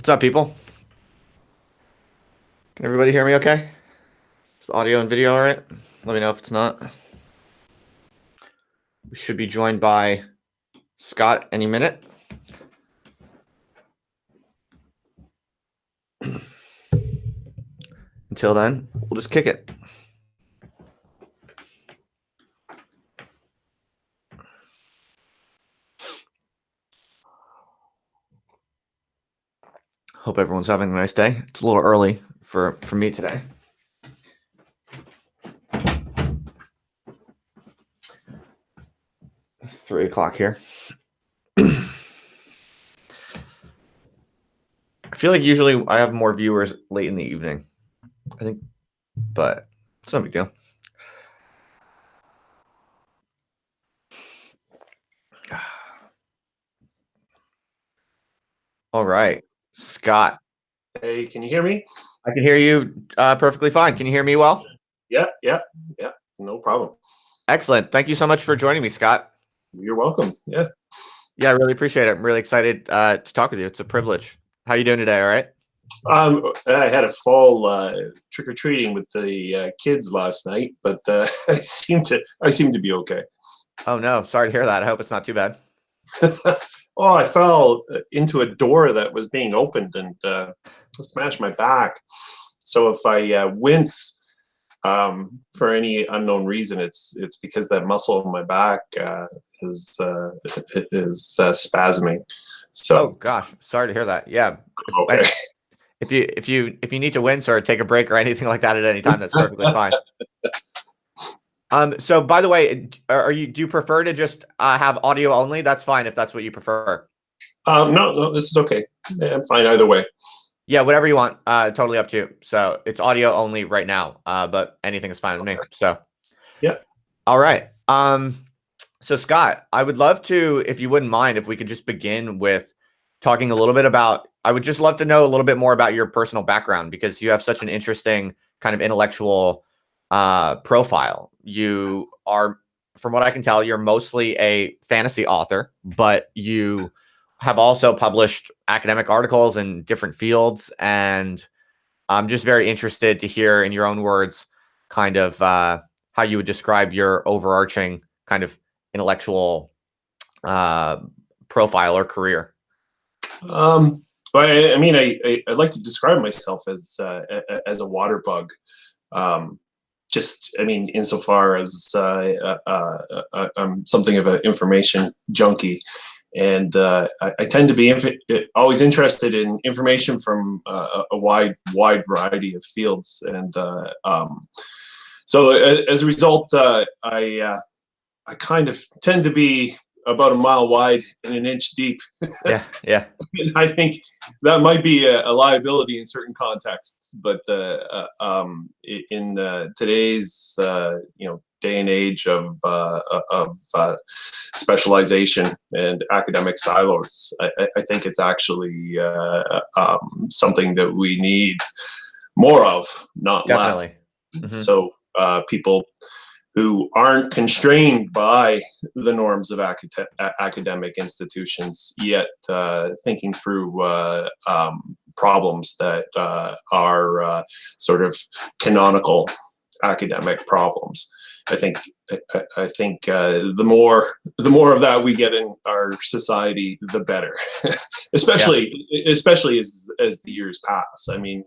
What's up, people? Can everybody hear me okay? Is the audio and video all right? Let me know if it's not. We should be joined by Scott any minute. Until then, we'll just kick it. Hope everyone's having a nice day. It's a little early for me today. Three o'clock here. I feel like usually I have more viewers late in the evening, I think, but it's no big deal. All right, Scott. Hey, can you hear me? I can hear you perfectly fine. Can you hear me well? Yeah, no problem. Excellent. Thank you so much for joining me, Scott. You're welcome. Yeah, I really appreciate it. I'm really excited to talk with you. It's a privilege. How you doing today? All right? I had a fall trick-or-treating with the kids last night, but I seem to be okay. Oh no, sorry to hear that. I hope it's not too bad. Oh, I fell into a door that was being opened and smashed my back. So if I wince for any unknown reason, it's because that muscle in my back is spasming. So, oh gosh, sorry to hear that. Yeah. okay. If you need to wince or take a break or anything like that at any time, that's perfectly fine. So by the way, do you prefer to just have audio only? That's fine if that's what you prefer. No, this is okay. Yeah, I'm fine either way. Yeah, whatever you want. Totally up to you. So it's audio only right now, but anything is fine with me. So yeah. All right. So Scott, I would love to, if you wouldn't mind, if we could just begin with talking a little bit about, I would just love to know a little bit more about your personal background, because you have such an interesting kind of intellectual profile. You are, from what I can tell, you're mostly a fantasy author, but you have also published academic articles in different fields. And I'm just very interested to hear in your own words, kind of how you would describe your overarching kind of intellectual profile or career. Well, I mean, I like to describe myself as a water bug. Just, I mean, insofar as I'm something of an information junkie, and I tend to be always interested in information from a wide variety of fields, and so as a result, I kind of tend to be about a mile wide and an inch deep. Yeah. And I think that might be a liability in certain contexts, but in today's day and age of specialization and academic silos, I think it's actually something that we need more of, not Definitely. less. Mm-hmm. So people who aren't constrained by the norms of academic institutions, yet thinking through problems that are sort of canonical academic problems. I think the more of that we get in our society, the better. especially as the years pass. I mean,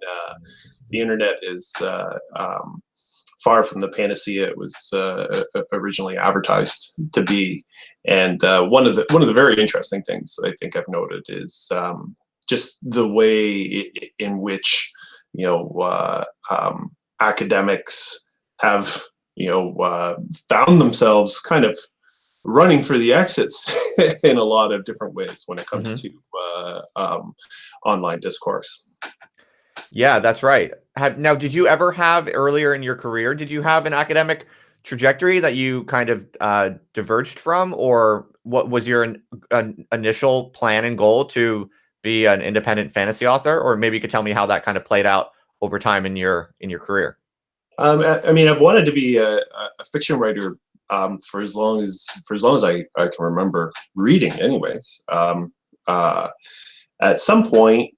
the internet is far from the panacea it was originally advertised to be. And one of the very interesting things I think I've noted is just the way in which academics have found themselves kind of running for the exits in a lot of different ways when it comes to online discourse. Yeah, that's right. Now, did you ever have earlier in your career, did you have an academic trajectory that you kind of diverged from, or what was your initial plan and goal to be an independent fantasy author? Or maybe you could tell me how that kind of played out over time in your career. I mean, I've wanted to be a fiction writer for as long as I can remember reading. Anyways, at some point,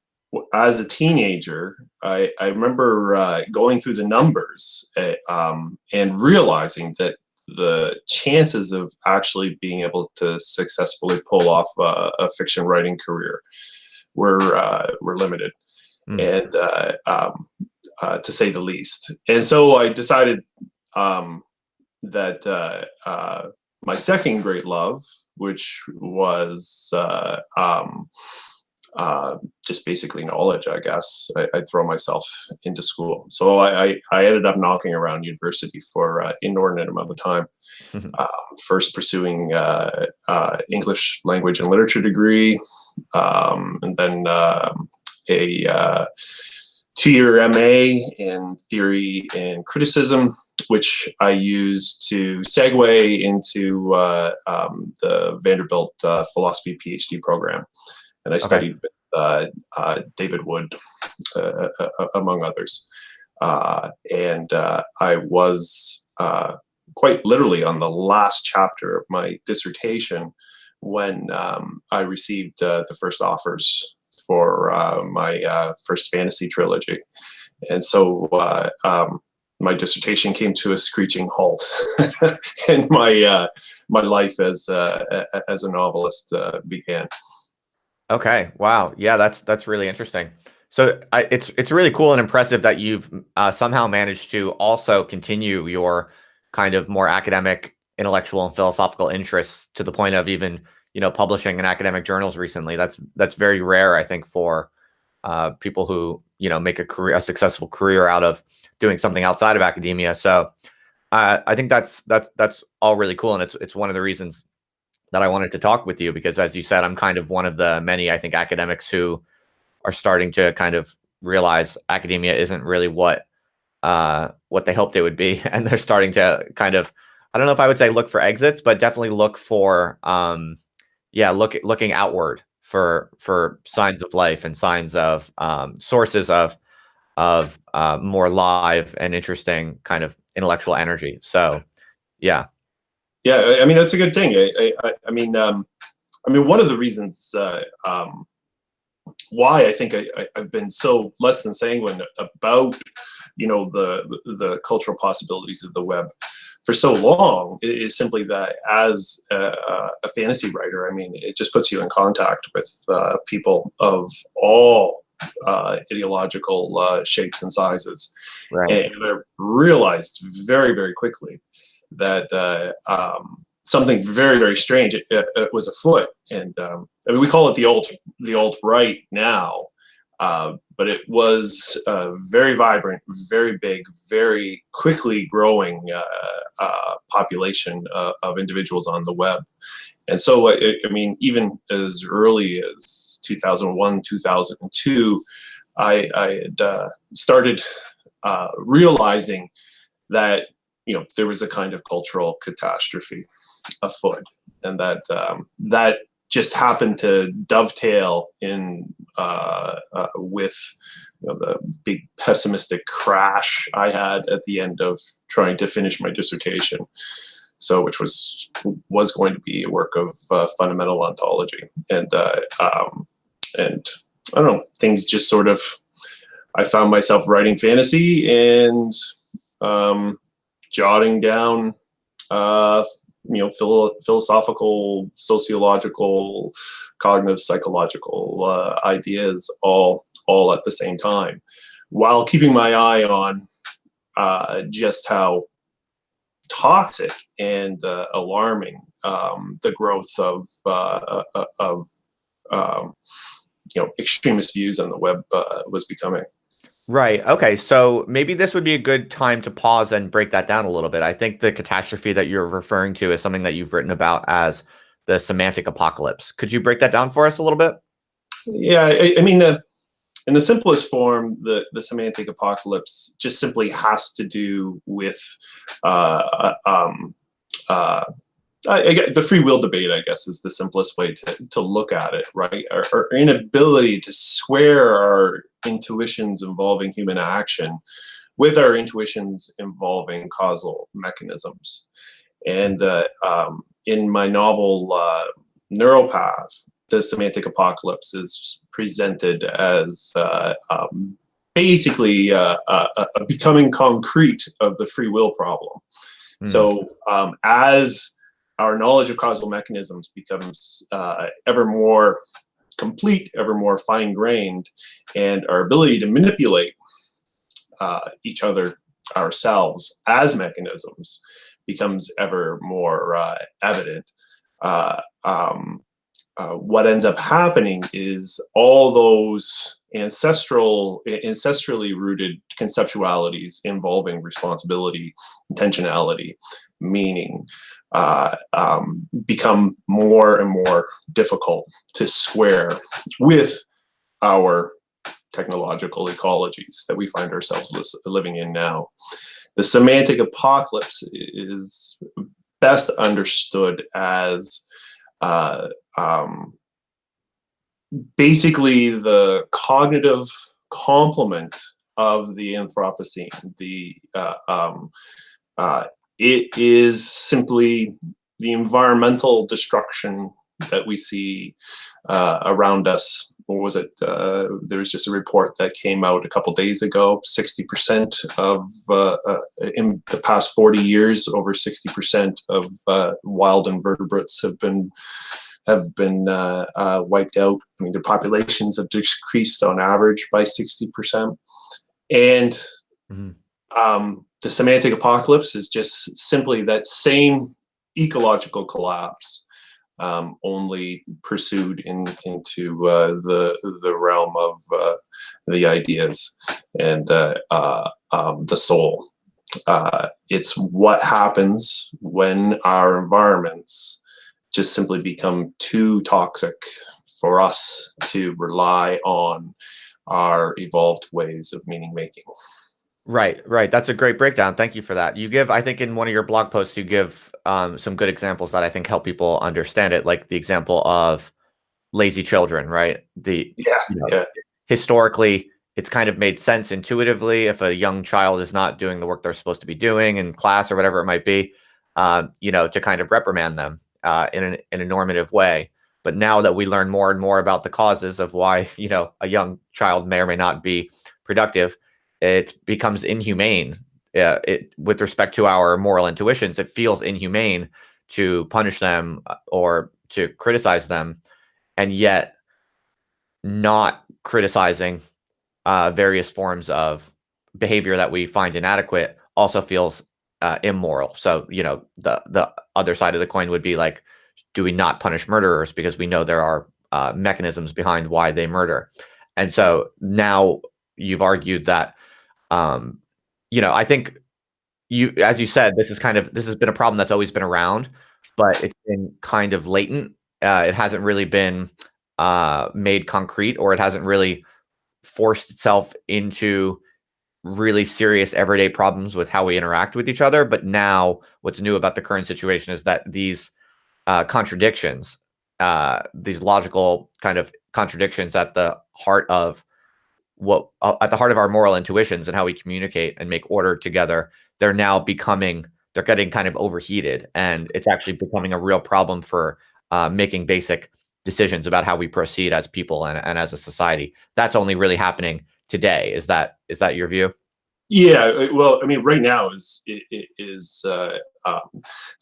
as a teenager, I remember going through the numbers and realizing that the chances of actually being able to successfully pull off a fiction writing career were limited, and to say the least. And so I decided that my second great love, which was just basically knowledge, I guess, I'd throw myself into school. So I ended up knocking around university for inordinate amount of time. First pursuing English language and literature degree, and then a 2-year MA in theory and criticism, which I used to segue into the Vanderbilt philosophy PhD program. And I studied with David Wood, among others. And I was quite literally on the last chapter of my dissertation when I received the first offers for my first fantasy trilogy. And so my dissertation came to a screeching halt, and my life as a novelist began. Okay. Wow. Yeah, that's really interesting. So it's really cool and impressive that you've somehow managed to also continue your kind of more academic, intellectual, and philosophical interests to the point of even, publishing in academic journals recently. That's very rare, I think, for people who, make a successful career out of doing something outside of academia. So I think that's all really cool, and it's one of the reasons that I wanted to talk with you, because, as you said, I'm kind of one of the many, I think, academics who are starting to kind of realize academia isn't really what they hoped it would be, and they're starting to kind of, I don't know if I would say look for exits, but definitely look for looking outward for signs of life and signs of sources of more live and interesting kind of intellectual energy. So yeah. Yeah, I mean, that's a good thing. I mean, one of the reasons why I think I've been so less than sanguine about, the cultural possibilities of the web for so long is simply that as a fantasy writer, I mean, it just puts you in contact with people of all ideological shapes and sizes. Right. And I realized very, very quickly that something very, very strange it was afoot. And I mean, we call it the alt-right now, but it was a very vibrant, very big, very quickly growing population of individuals on the web. And so, I mean, even as early as 2001, 2002, I had started realizing that there was a kind of cultural catastrophe afoot, and that that just happened to dovetail in with the big pessimistic crash I had at the end of trying to finish my dissertation. So, which was going to be a work of fundamental ontology, and I don't know, things just sort of, I found myself writing fantasy and jotting down philosophical, sociological, cognitive, psychological ideas all at the same time, while keeping my eye on just how toxic and alarming the growth of extremist views on the web was becoming. Right. Okay. So maybe this would be a good time to pause and break that down a little bit. I think the catastrophe that you're referring to is something that you've written about as the semantic apocalypse. Could you break that down for us a little bit? Yeah, I mean, in the simplest form, the semantic apocalypse just simply has to do with the free will debate, I guess, is the simplest way to look at it, right? Our inability to square our intuitions involving human action with our intuitions involving causal mechanisms. And in my novel, Neuropath, the semantic apocalypse is presented as basically a becoming concrete of the free will problem. So as our knowledge of causal mechanisms becomes ever more complete, ever more fine-grained, and our ability to manipulate each other, ourselves, as mechanisms becomes ever more evident, what ends up happening is all those ancestrally rooted conceptualities involving responsibility, intentionality, meaning, become more and more difficult to square with our technological ecologies that we find ourselves living in now. The semantic apocalypse is best understood as basically the cognitive complement of the Anthropocene. It is simply the environmental destruction that we see around us. What was it? There was just a report that came out a couple days ago. 60% of in the past 40 years, over 60% of wild invertebrates have been wiped out. I mean, their populations have decreased on average by 60%, and the semantic apocalypse is just simply that same ecological collapse, only pursued into the realm of the ideas and the soul. It's what happens when our environments just simply become too toxic for us to rely on our evolved ways of meaning making. Right. That's a great breakdown. Thank you for that. You give, I think in one of your blog posts, you give some good examples that I think help people understand it, like the example of lazy children, right? Historically, it's kind of made sense intuitively if a young child is not doing the work they're supposed to be doing in class or whatever it might be, to kind of reprimand them in a normative way. But now that we learn more and more about the causes of why, a young child may or may not be productive, it becomes inhumane. With respect to our moral intuitions, it feels inhumane to punish them or to criticize them, and yet not criticizing various forms of behavior that we find inadequate also feels immoral. So, the other side of the coin would be like, do we not punish murderers because we know there are mechanisms behind why they murder? And so now you've argued that, I think as you said, this has been a problem that's always been around, but it's been kind of latent. It hasn't really been made concrete, or it hasn't really forced itself into really serious everyday problems with how we interact with each other. But now what's new about the current situation is that these contradictions, these logical kind of contradictions at the heart of our moral intuitions and how we communicate and make order together, they're getting kind of overheated, and it's actually becoming a real problem for making basic decisions about how we proceed as people and as a society. That's only really happening today. Is that your view? Yeah, well, I mean, right now it's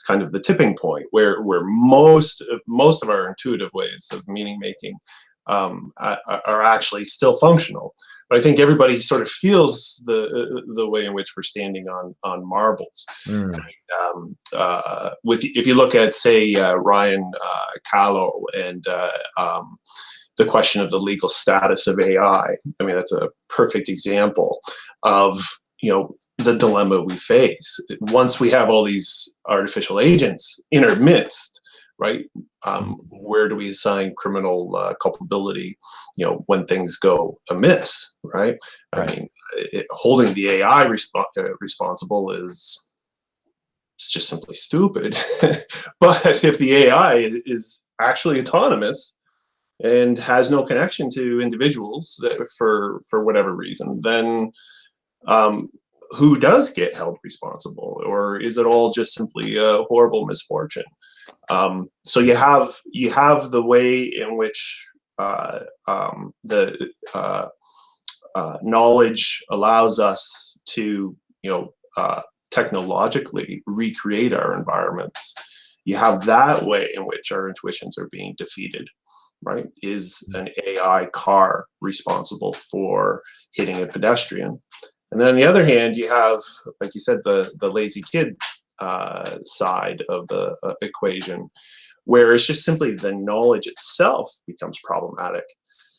kind of the tipping point where most of our intuitive ways of meaning making are actually still functional. But I think everybody sort of feels the way in which we're standing on marbles. If you look at, say, Ryan Kahlo and the question of the legal status of AI, I mean, that's a perfect example of the dilemma we face once we have all these artificial agents in our midst, right? Where do we assign criminal culpability, when things go amiss, right? I mean, holding the AI responsible is just simply stupid. But if the AI is actually autonomous and has no connection to individuals for whatever reason, then who does get held responsible? Or is it all just simply a horrible misfortune? So you have the way in which the knowledge allows us to, technologically recreate our environments. You have that way in which our intuitions are being defeated, right? Is an AI car responsible for hitting a pedestrian? And then on the other hand, you have, like you said, the lazy kid side of the equation, where it's just simply the knowledge itself becomes problematic.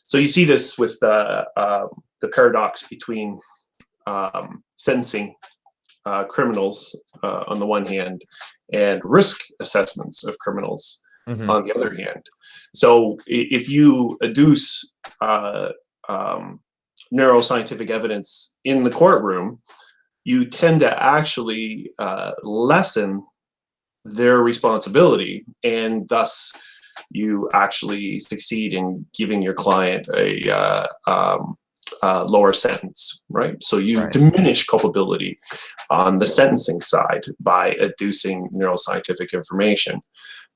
So you see this with the paradox between sentencing criminals on the one hand and risk assessments of criminals on the other hand. So if you adduce neuroscientific evidence in the courtroom, you tend to actually lessen their responsibility, and thus you actually succeed in giving your client a lower sentence, right? So you diminish culpability on the sentencing side by adducing neuroscientific information.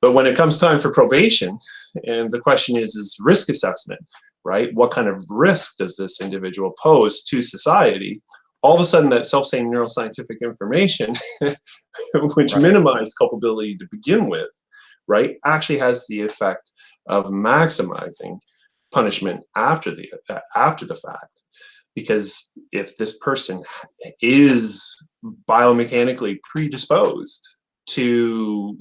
But when it comes time for probation, and the question is risk assessment, right? What kind of risk does this individual pose to society? All of a sudden, that self-same neuroscientific information, which minimized culpability to begin with, right, actually has the effect of maximizing punishment after the fact. Because if this person is biomechanically predisposed to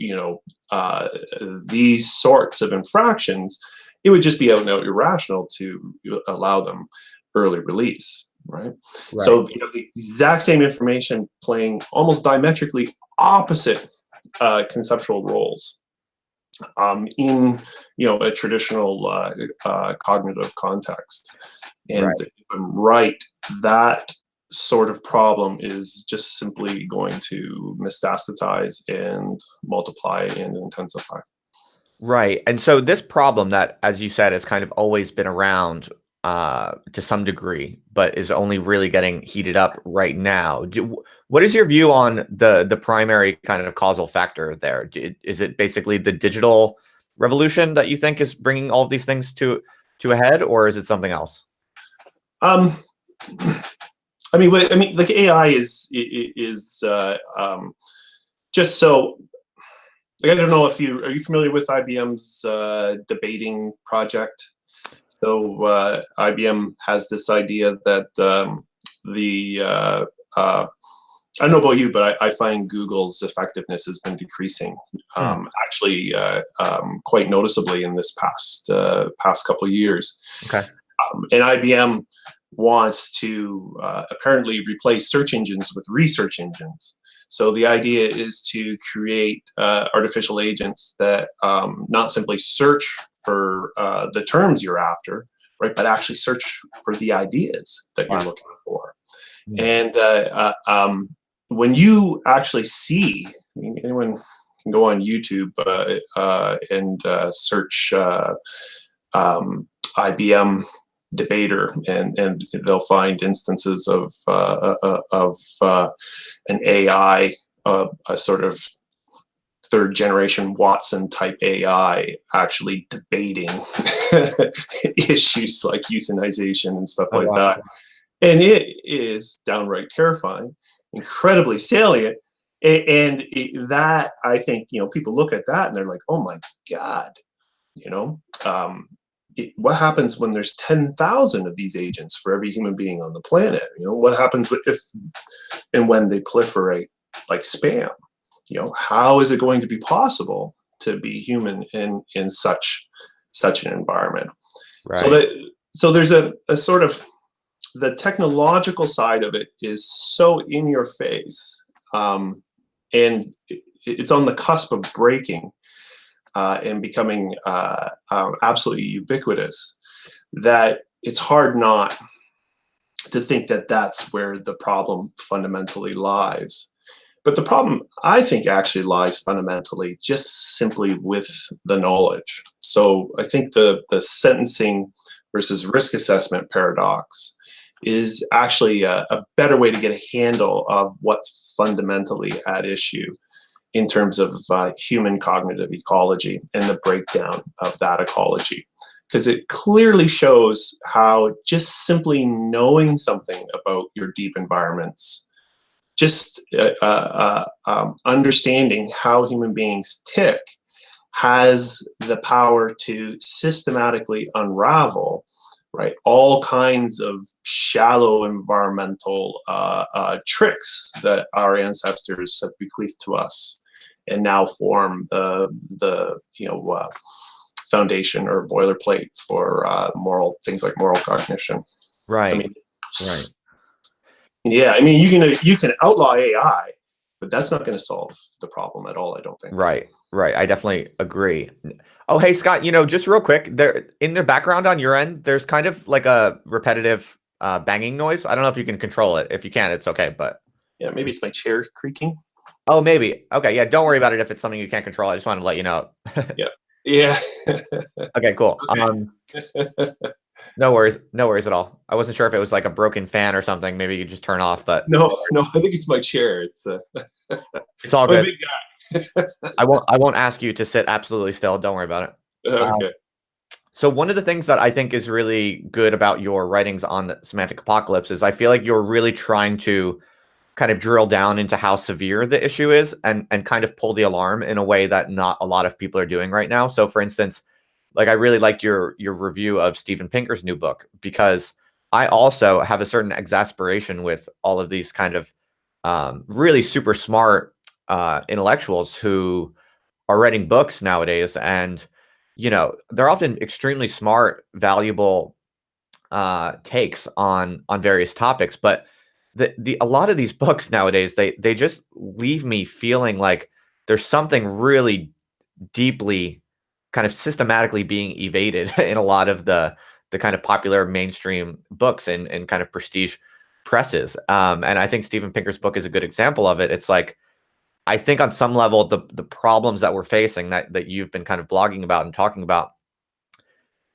these sorts of infractions, it would just be out and out irrational to allow them early release. Right. So the exact same information playing almost diametrically opposite conceptual roles in a traditional cognitive context. And that sort of problem is just simply going to metastasize and multiply and intensify. Right. And so this problem that, as you said, has kind of always been around to some degree, but is only really getting heated up right now. What is your view on the primary kind of causal factor there? Is it basically the digital revolution that you think is bringing all of these things to a head, or is it something else? I mean, like AI is just so. I don't know if are you familiar with IBM's debating project? So IBM has this idea that I don't know about you, but I find Google's effectiveness has been decreasing, actually quite noticeably in this past couple of years. Okay. And IBM wants to apparently replace search engines with research engines. So the idea is to create artificial agents that not simply search for the terms you're after, right, but actually search for the ideas that you're looking for. And when you actually see, anyone can go on YouTube and search IBM debater, and they'll find instances of an AI, a sort of third generation Watson type AI actually debating issues like euthanization and stuff like that. And it is downright terrifying, incredibly salient. And that, I think, people look at that and they're like, oh my God, what happens when there's 10,000 of these agents for every human being on the planet? What happens if and when they proliferate like spam? How is it going to be possible to be human in such an environment? Right. So there's a sort of, the technological side of it is so in your face, and it's on the cusp of breaking and becoming absolutely ubiquitous, that it's hard not to think that that's where the problem fundamentally lies. But the problem, I think, actually lies fundamentally just simply with the knowledge. So I think the sentencing versus risk assessment paradox is actually a better way to get a handle of what's fundamentally at issue. in terms of human cognitive ecology and the breakdown of that ecology, because it clearly shows how just simply knowing something about your deep environments, just understanding how human beings tick, has the power to systematically unravel, right, all kinds of shallow environmental tricks that our ancestors have bequeathed to us, and now form the foundation or boilerplate for moral things like moral cognition. Right. I mean, Right. yeah, I mean, you can outlaw AI, but that's not going to solve the problem at all, I don't think. Right. Right. I definitely agree. Oh, hey, Scott, just real quick, there in the background on your end, there's kind of like a repetitive banging noise. I don't know if you can control it. If you can, it's okay, but Yeah, maybe it's my chair creaking. oh, maybe. Okay, yeah, don't worry about it if it's something you can't control. I just wanted to let you know. Yeah. Yeah. Okay, cool. Okay. No worries. No worries at all. I wasn't sure if it was like a broken fan or something. Maybe you could just turn off, but No, I think it's my chair. It's it's all I'm a good. big guy. I won't ask you to sit absolutely still. Don't worry about it. Um, Okay. so one of the things that I think is really good about your writings on the Semantic Apocalypse is I feel like you're really trying to kind of drill down into how severe the issue is and kind of pull the alarm in a way that not a lot of people are doing right now. So for instance, like I really liked your review of Steven Pinker's new book because I also have a certain exasperation with all of these kind of really super smart intellectuals who are writing books nowadays, and they're often extremely smart, valuable takes on various topics, but the a lot of these books nowadays they just leave me feeling like there's something really deeply kind of systematically being evaded in a lot of the kind of popular mainstream books and kind of prestige presses. And I think Steven Pinker's book is a good example of it. It's like I think on some level the problems that we're facing that you've been kind of blogging about and talking about,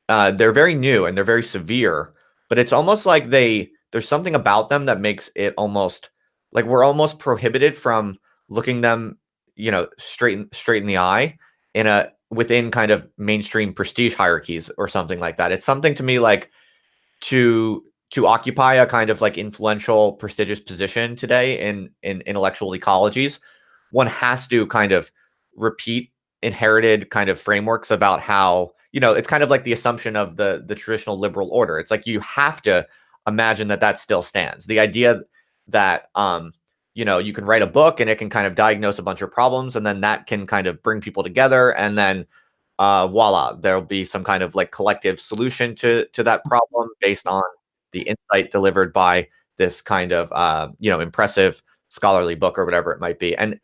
they're very new and they're very severe, but it's almost like there's something about them that makes it almost like we're almost prohibited from looking them, straight in the eye in a within kind of mainstream prestige hierarchies or something like that. It's something to me like to occupy a kind of like influential, prestigious position today in intellectual ecologies, one has to kind of repeat inherited kind of frameworks about how it's kind of like the assumption of the traditional liberal order. It's like you have to imagine that still stands. The idea that you can write a book and it can kind of diagnose a bunch of problems and then that can kind of bring people together and then voila, there'll be some kind of like collective solution to that problem based on the insight delivered by this kind of impressive scholarly book or whatever it might be. And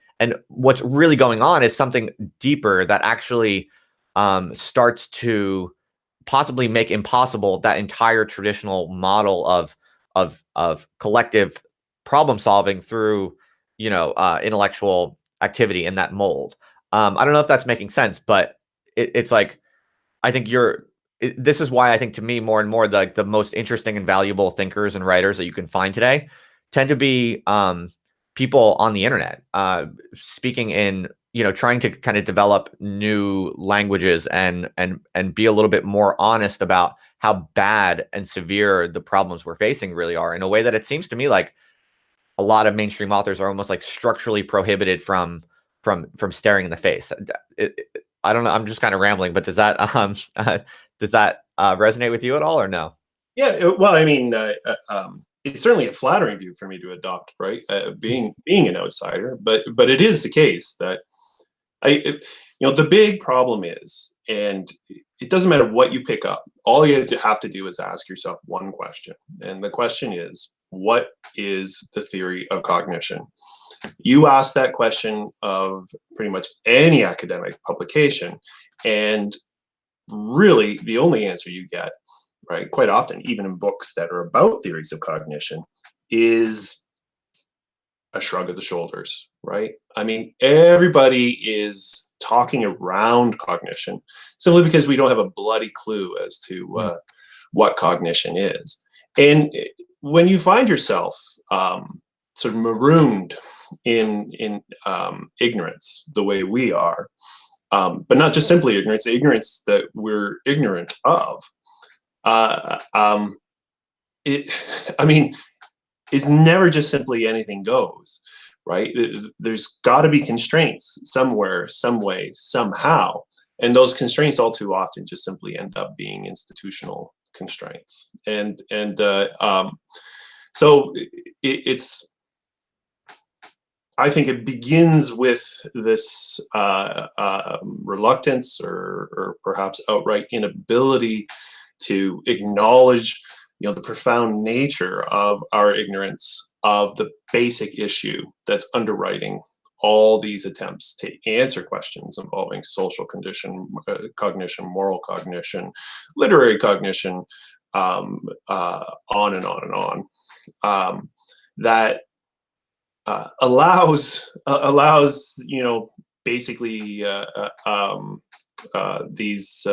what's really going on is something deeper that actually starts to possibly make impossible that entire traditional model of collective problem solving through intellectual activity in that mold. I don't know if that's making sense, but it's like I think this is why I think to me more and more the most interesting and valuable thinkers and writers that you can find today tend to be people on the internet, speaking in trying to kind of develop new languages and be a little bit more honest about how bad and severe the problems we're facing really are, in a way that it seems to me like a lot of mainstream authors are almost like structurally prohibited from staring in the face. I don't know. I'm just kind of rambling, but does that resonate with you at all, or no? Yeah. Well, I mean, it's certainly a flattering view for me to adopt, right? Being an outsider, but it is the case that the big problem is, and it doesn't matter what you pick up. All you have to do is ask yourself one question, and the question is, what is the theory of cognition? You ask that question of pretty much any academic publication, and really the only answer you get, right, quite often, even in books that are about theories of cognition, is a shrug of the shoulders, right? I mean, everybody is talking around cognition simply because we don't have a bloody clue as to what cognition is. And when you find yourself sort of marooned in ignorance the way we are, but not just simply ignorance, ignorance that we're ignorant of. I mean, it's never just simply anything goes, right? There's got to be constraints somewhere, some way, somehow. And those constraints all too often just simply end up being institutional constraints. So it's, I think it begins with this reluctance or perhaps outright inability to acknowledge, the profound nature of our ignorance of the basic issue that's underwriting all these attempts to answer questions involving social condition, cognition, moral cognition, literary cognition, on and on and on. That allows basically these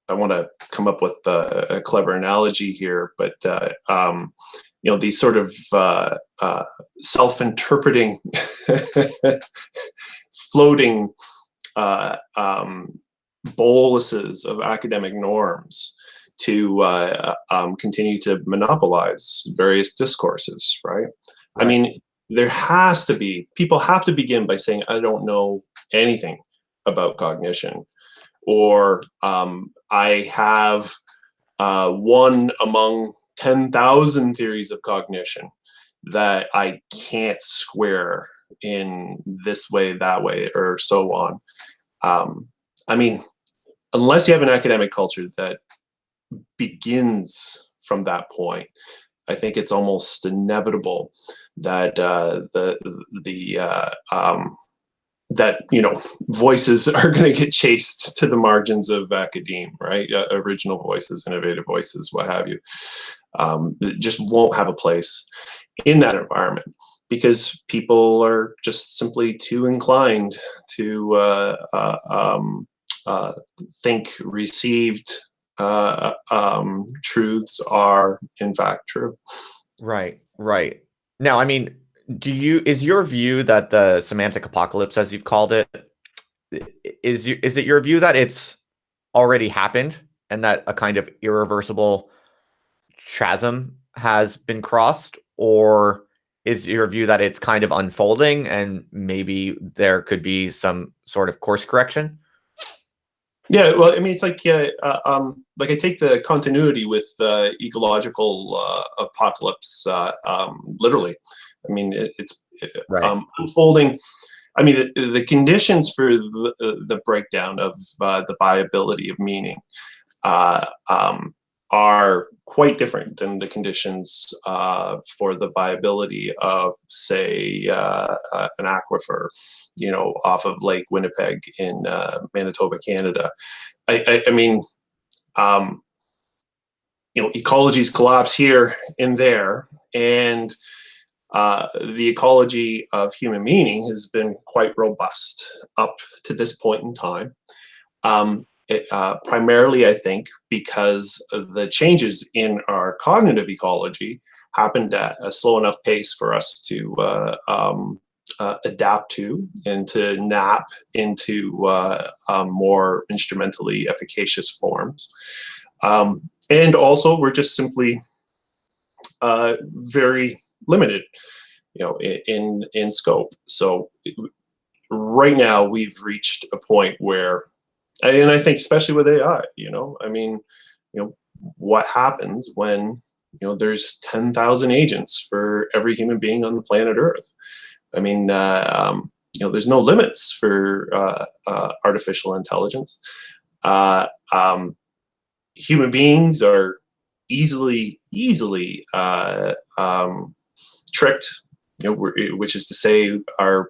I want to come up with a clever analogy here, but these sort of self-interpreting, floating boluses of academic norms to continue to monopolize various discourses, right? I mean, there has to be, people have to begin by saying, I don't know anything about cognition, or I have one among 10,000 theories of cognition that I can't square in this way, that way, or so on. I mean, unless you have an academic culture that begins from that point, I think it's almost inevitable that voices are going to get chased to the margins of academe, right? Original voices, innovative voices, what have you, just won't have a place in that environment because people are just simply too inclined to think received truths are in fact true. Right. Now, I mean, is your view that the semantic apocalypse, as you've called it, is it your view that it's already happened and that a kind of irreversible chasm has been crossed, or is your view that it's kind of unfolding and maybe there could be some sort of course correction? Yeah, well, I mean, it's like I take the continuity with ecological apocalypse literally. I mean, it's unfolding. I mean, the conditions for the breakdown of the viability of meaning are quite different than the conditions for the viability of, say, an aquifer, off of Lake Winnipeg in Manitoba, Canada. I mean, ecologies collapse here and there, and the ecology of human meaning has been quite robust up to this point in time. Primarily, I think, because the changes in our cognitive ecology happened at a slow enough pace for us to adapt to and to nap into more instrumentally efficacious forms. And also, we're just simply very limited, in scope. So right now, we've reached a point where, and I think especially with AI, I mean, what happens when, there's 10,000 agents for every human being on the planet Earth? I mean, there's no limits for artificial intelligence. Human beings are easily tricked, which is to say our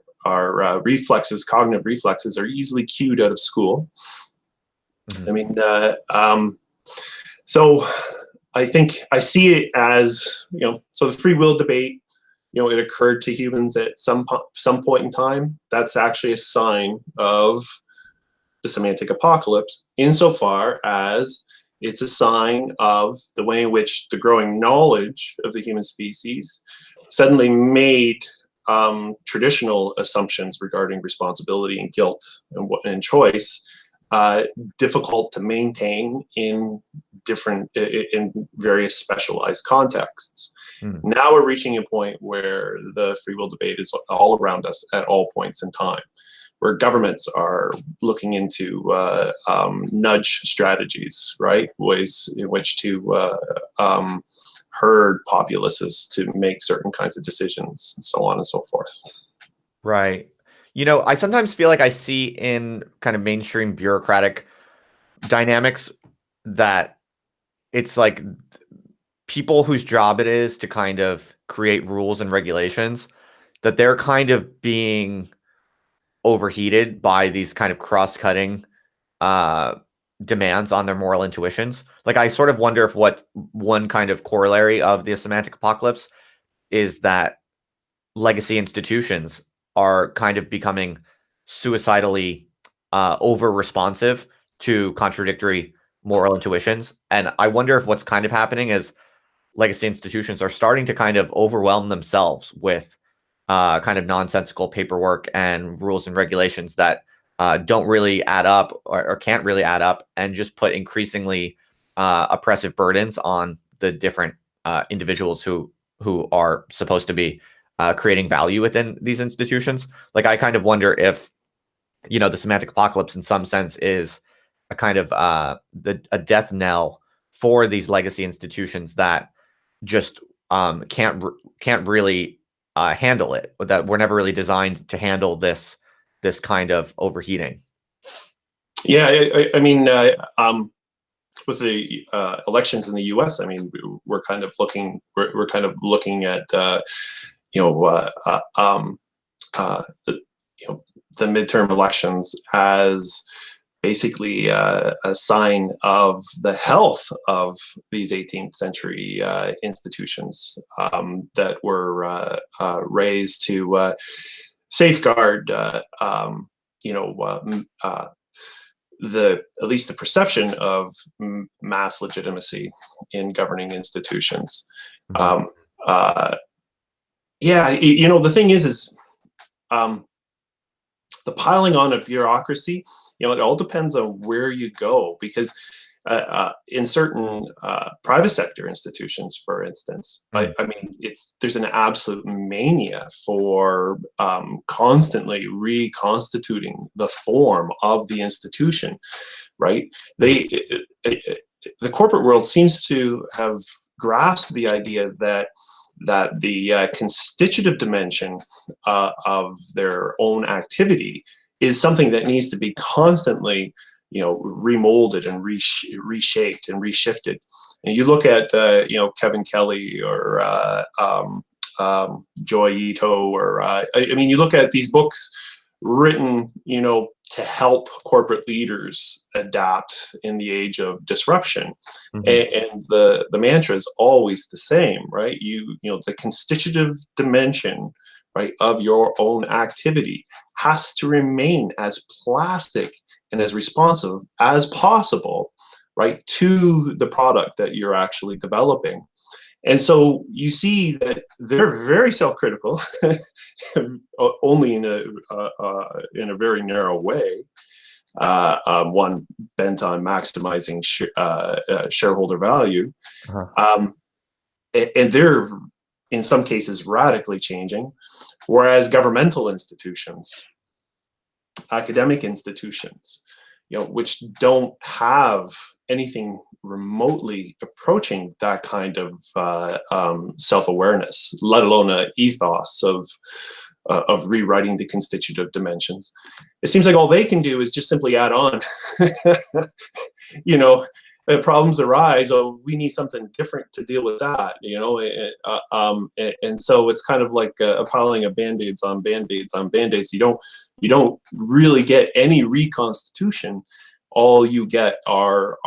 reflexes, cognitive reflexes, are easily cued out of school. Mm-hmm. I mean, so I think I see it as, so the free will debate, it occurred to humans at some point in time. That's actually a sign of the semantic apocalypse, insofar as It's a sign of the way in which the growing knowledge of the human species suddenly made traditional assumptions regarding responsibility and guilt and choice difficult to maintain in various specialized contexts. Now we're reaching a point where the free will debate is all around us at all points in time, where governments are looking into nudge strategies, right? Ways in which to herd populaces to make certain kinds of decisions, and so on and so forth. Right. You know, I sometimes feel like I see in kind of mainstream bureaucratic dynamics that it's like people whose job it is to kind of create rules and regulations, that they're kind of being overheated by these kind of cross-cutting demands on their moral intuitions. Like, I sort of wonder if what one kind of corollary of the semantic apocalypse is that legacy institutions are kind of becoming suicidally over responsive to contradictory moral intuitions. And I wonder if what's kind of happening is legacy institutions are starting to kind of overwhelm themselves with kind of nonsensical paperwork and rules and regulations that don't really add up or can't really add up, and just put increasingly oppressive burdens on the different individuals who are supposed to be creating value within these institutions. Like, I kind of wonder if, you know, the semantic apocalypse in some sense is a kind of a death knell for these legacy institutions that just can't really handle it. That were never really designed to handle this kind of overheating. Yeah, I mean, with the elections in the U.S., I mean, we're kind of looking at the midterm elections as basically a sign of the health of these 18th century institutions that were raised to safeguard, at least the perception of mass legitimacy in governing institutions. Mm-hmm. The thing is the piling on of bureaucracy, it all depends on where you go, because in certain private sector institutions, for instance, I mean, there's an absolute mania for constantly reconstituting the form of the institution, right? The corporate world seems to have grasped the idea that the constitutive dimension of their own activity is something that needs to be constantly, remolded and reshaped and reshifted. And you look at, Kevin Kelly or Joy Ito, or you look at these books written, to help corporate leaders adapt in the age of disruption. Mm-hmm. And the mantra is always the same, right? The constitutive dimension, right, of your own activity has to remain as plastic and as responsive as possible, right, to the product that you're actually developing. And so you see that they're very self-critical, only in a very narrow way, one bent on maximizing shareholder value. Uh-huh. And they're, in some cases, radically changing, whereas governmental institutions, academic institutions, which don't have anything remotely approaching that kind of self-awareness, let alone an ethos of rewriting the constitutive dimensions. It seems like all they can do is just simply add on. Problems arise. Oh, we need something different to deal with that. And so it's kind of like a piling of band-aids on band-aids on band-aids. You don't really get any reconstitution. All you get are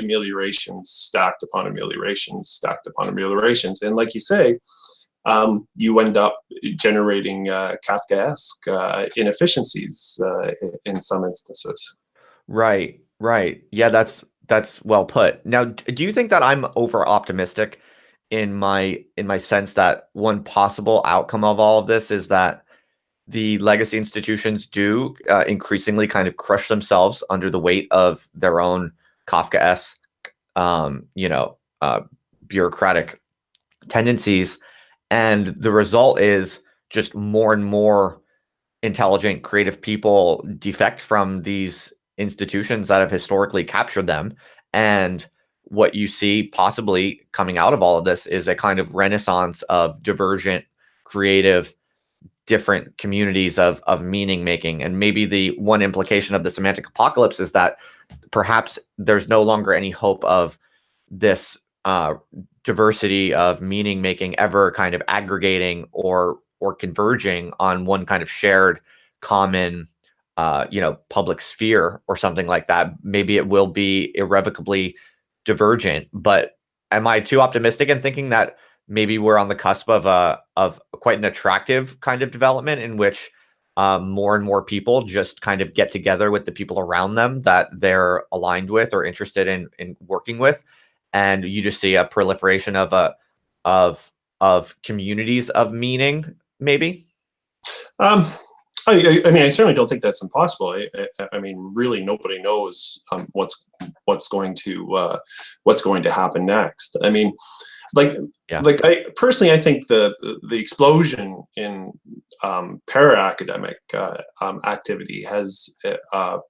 ameliorations stacked upon ameliorations stacked upon ameliorations. And like you say, you end up generating Kafkaesque inefficiencies in some instances. Right. Yeah, that's That's well put. Now, do you think that I'm over optimistic in my sense that one possible outcome of all of this is that the legacy institutions do increasingly kind of crush themselves under the weight of their own Kafkaesque, you know, bureaucratic tendencies, and the result is just more and more intelligent, creative people defect from these institutions that have historically captured them. And what you see possibly coming out of all of this is a kind of renaissance of divergent, creative, different communities of meaning making. And maybe the one implication of the semantic apocalypse is that perhaps there's no longer any hope of this diversity of meaning making ever kind of aggregating or converging on one kind of shared common public sphere or something like that. Maybe it will be irrevocably divergent, but am I too optimistic in thinking that maybe we're on the cusp of quite an attractive kind of development in which more and more people just kind of get together with the people around them that they're aligned with or interested in working with, and you just see a proliferation of communities of meaning, maybe? Um, I mean, I certainly don't think that's impossible. I mean, really, nobody knows what's going to happen next. I mean, like Yeah. I personally, I think the explosion in para-academic activity has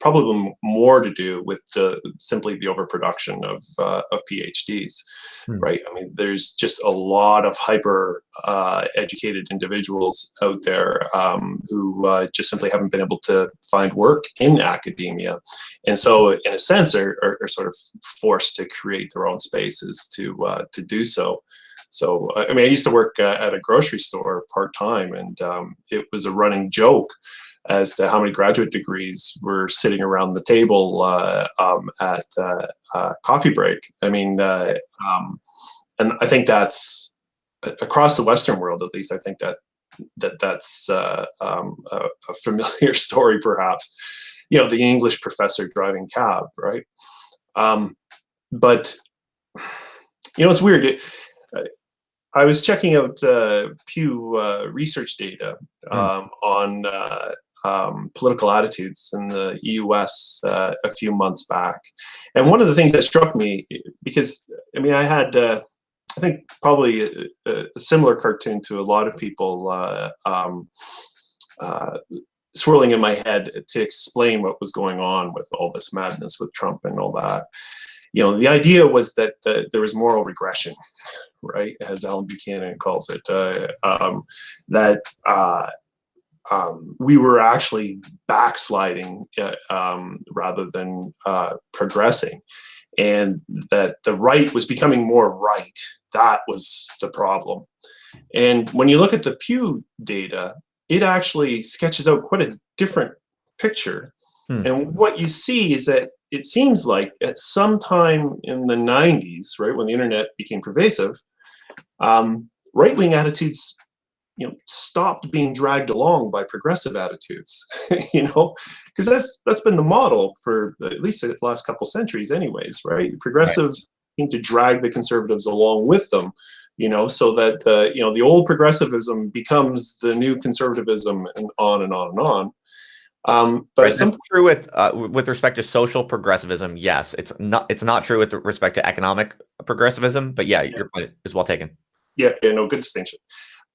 probably more to do with simply the overproduction of PhDs, right? I mean, there's just a lot of hyper educated individuals out there who just simply haven't been able to find work in academia, and so in a sense are sort of forced to create their own spaces to do so. So, I mean, I used to work at a grocery store part-time, and it was a running joke as to how many graduate degrees were sitting around the table at coffee break. I mean, and I think that's across the Western world, at least. I think that's a familiar story, perhaps. You know, the English professor driving cab, right? But you know, it's weird. I was checking out Pew research data on political attitudes in the US a few months back. And one of the things that struck me, because I mean, I had, I think, probably a similar cartoon to a lot of people swirling in my head to explain what was going on with all this madness with Trump and all that. You know, the idea was that there was moral regression, right, as Alan Buchanan calls it, that we were actually backsliding rather than progressing, and that the right was becoming more right. That was the problem. And when you look at the Pew data, it actually sketches out quite a different picture. And what you see is that it seems like at some time in the 90s, right, when the internet became pervasive, right-wing attitudes, you know, stopped being dragged along by progressive attitudes, you know, because that's been the model for at least the last couple centuries anyways, right? Progressives seem to drag the conservatives along with them, you know, so that you know, the old progressivism becomes the new conservatism, and on and on and on. But Right, that's true with respect to social progressivism. Yes, it's not true with respect to economic progressivism. But yeah, your point is well taken. Yeah, no, good distinction.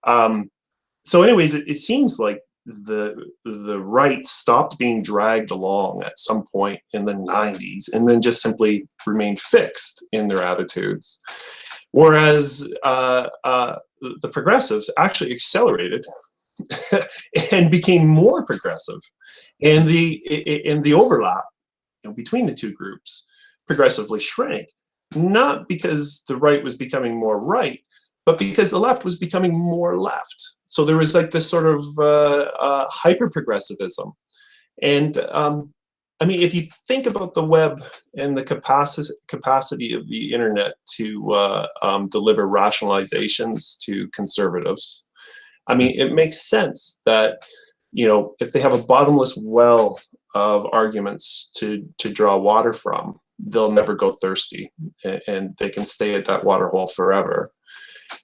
So, anyways, it seems like the right stopped being dragged along at some point in the 90s, and then just simply remained fixed in their attitudes, whereas the progressives actually accelerated and became more progressive, and the overlap, you know, between the two groups progressively shrank, not because the right was becoming more right, but because the left was becoming more left. So there was like this sort of hyper progressivism. And I mean, if you think about the web and the capacity of the internet to deliver rationalizations to conservatives, I mean, it makes sense that, you know, if they have a bottomless well of arguments to draw water from, they'll never go thirsty, and they can stay at that water hole forever.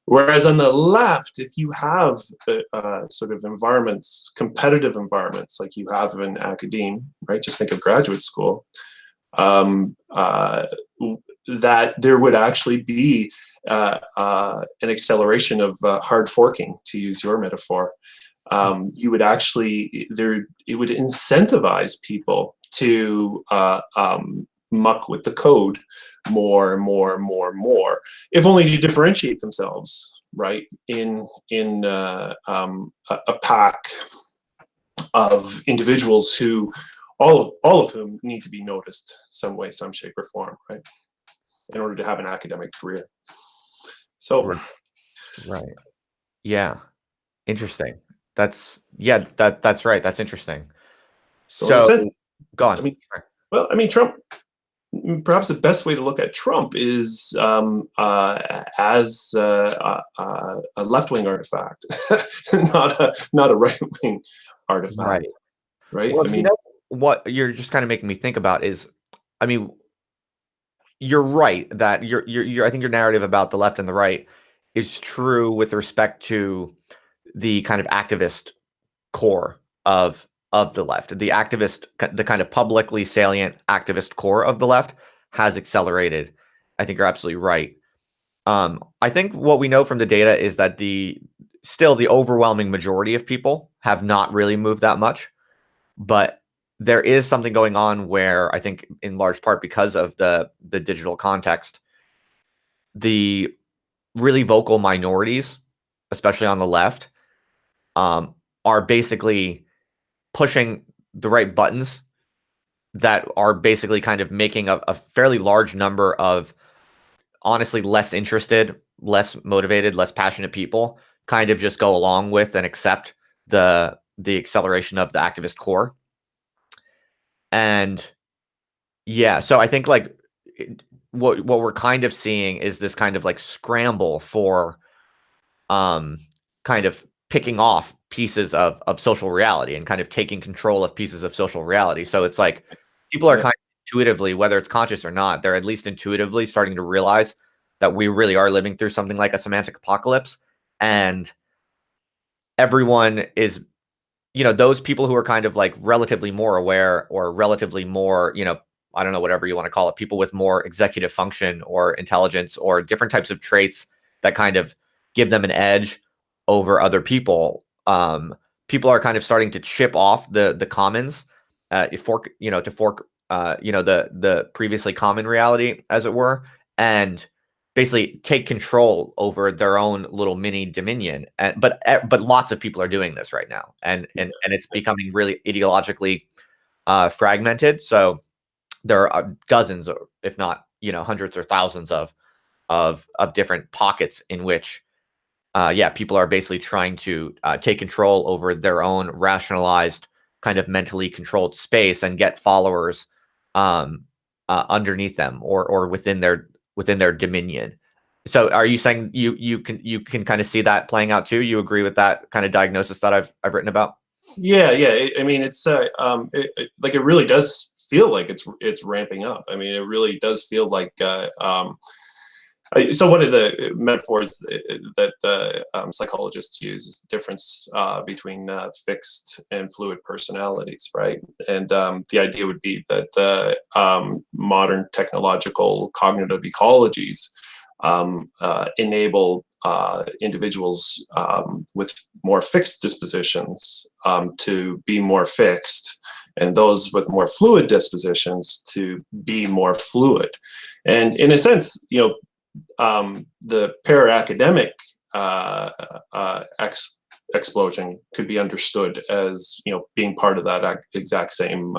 Whereas on the left, if you have sort of environments, competitive environments like you have in academia, right? Just think of graduate school, that there would actually be an acceleration of hard forking, to use your metaphor. You would actually, it would incentivize people to muck with the code more and more and more and more, if only to differentiate themselves, right, in a pack of individuals who all of whom need to be noticed some way, some shape or form, right, in order to have an academic career. So right. Yeah. Interesting. That's right. That's interesting. So in a So sense, go on. I mean, well, I mean, Trump, perhaps the best way to look at Trump is as a left-wing artifact, not a right-wing artifact, right? Well, I mean, you know what you're just kind of making me think about is, I mean, you're right that I think your narrative about the left and the right is true with respect to the kind of activist core of the left. The kind of publicly salient activist core of the left has accelerated. I think you're absolutely right. I think what we know from the data is that still the overwhelming majority of people have not really moved that much, but there is something going on where I think in large part because of the digital context, the really vocal minorities, especially on the left, are basically pushing the right buttons that are basically kind of making a fairly large number of honestly less interested, less motivated, less passionate people kind of just go along with and accept the acceleration of the activist core. And yeah, so I think like what we're kind of seeing is this kind of like scramble for kind of picking off pieces of social reality and kind of taking control of pieces of social reality. So it's like people are kind of intuitively, whether it's conscious or not, they're at least intuitively starting to realize that we really are living through something like a semantic apocalypse. And everyone is, those people who are kind of like relatively more aware or relatively more, I don't know, whatever you want to call it, people with more executive function or intelligence or different types of traits that kind of give them an edge over other people. People are kind of starting to chip off the commons, to fork the previously common reality, as it were, and basically take control over their own little mini dominion. But lots of people are doing this right now, and it's becoming really ideologically fragmented. So there are dozens, or if not, hundreds or thousands of different pockets in which people are basically trying to take control over their own rationalized, kind of mentally controlled space and get followers underneath them or within their dominion. So are you saying you can kind of see that playing out too? You agree with that kind of diagnosis that I've written about? Yeah. I mean, it's like it really does feel like it's ramping up. I mean, it really does feel like so one of the metaphors that psychologists use is the difference between fixed and fluid personalities, right? And the idea would be that modern technological cognitive ecologies enable individuals with more fixed dispositions to be more fixed, and those with more fluid dispositions to be more fluid. And in a sense, the para-academic explosion could be understood as being part of that exact same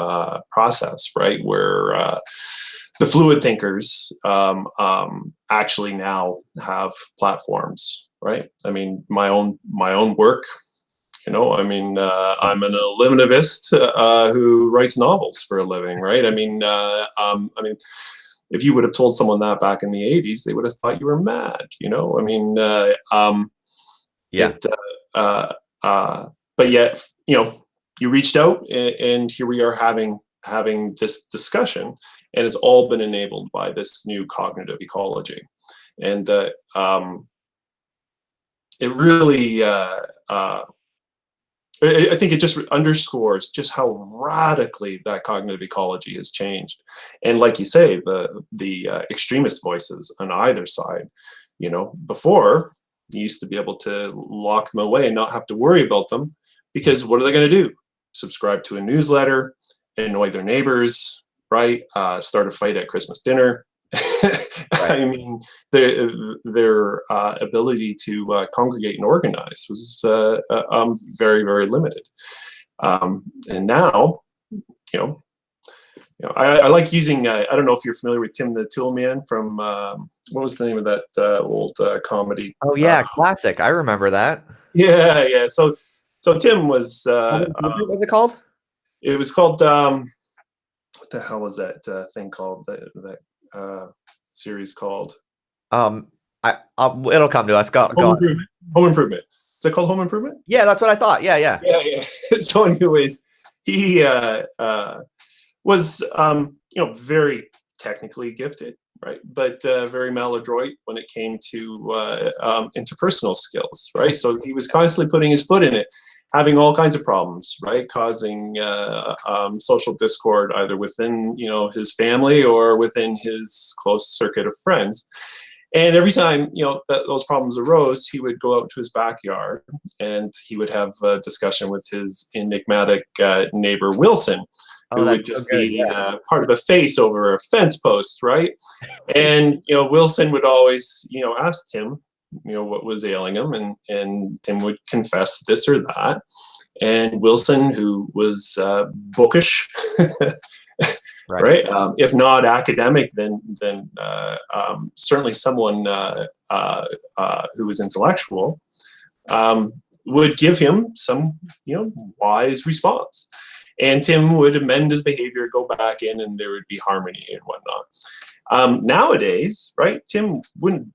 process, right? Where the fluid thinkers actually now have platforms, right? I mean, my own work. I mean, I'm an eliminativist who writes novels for a living, right? I mean, if you would have told someone that back in the 80s, they would have thought you were mad. I mean, but yet, you reached out, and here we are having this discussion. And it's all been enabled by this new cognitive ecology. And it really, I think it just underscores just how radically that cognitive ecology has changed. And like you say, the extremist voices on either side, before you used to be able to lock them away and not have to worry about them, because what are they going to do? Subscribe to a newsletter, annoy their neighbors, right? Start a fight at Christmas dinner. Right. I mean, their ability to congregate and organize was very, very limited. And now, I like using. I don't know if you're familiar with Tim the Toolman from what was the name of that old comedy? Oh yeah, classic. I remember that. Yeah. So Tim was. What was it called? It was called. What the hell was that thing called? That series called? It'll come to us. Go Home on. Improvement. Home Improvement. Is it called Home Improvement? Yeah, that's what I thought. Yeah. So, anyways, he was very technically gifted, right? But very maladroit when it came to interpersonal skills, right? So he was constantly putting his foot in it, having all kinds of problems, right? Causing social discord either within his family or within his close circuit of friends. And every time those problems arose, he would go out to his backyard and he would have a discussion with his enigmatic neighbor Wilson, who would just be part of a face over a fence post, right? And Wilson would always ask Tim what was ailing him, and Tim would confess this or that. And Wilson, who was bookish, right? If not academic, then certainly someone who was intellectual, would give him some wise response. And Tim would amend his behavior, go back in, and there would be harmony and whatnot. Nowadays, right, Tim wouldn't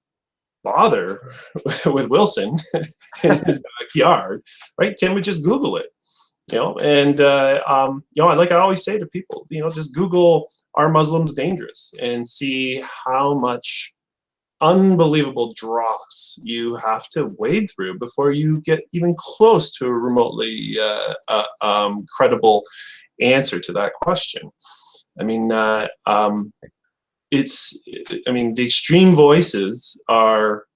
bother with Wilson in his backyard, right? Tim would just Google it, and like I always say to people, just Google "Are Muslims dangerous?" and see how much unbelievable dross you have to wade through before you get even close to a remotely credible answer to that question. I mean, the extreme voices are,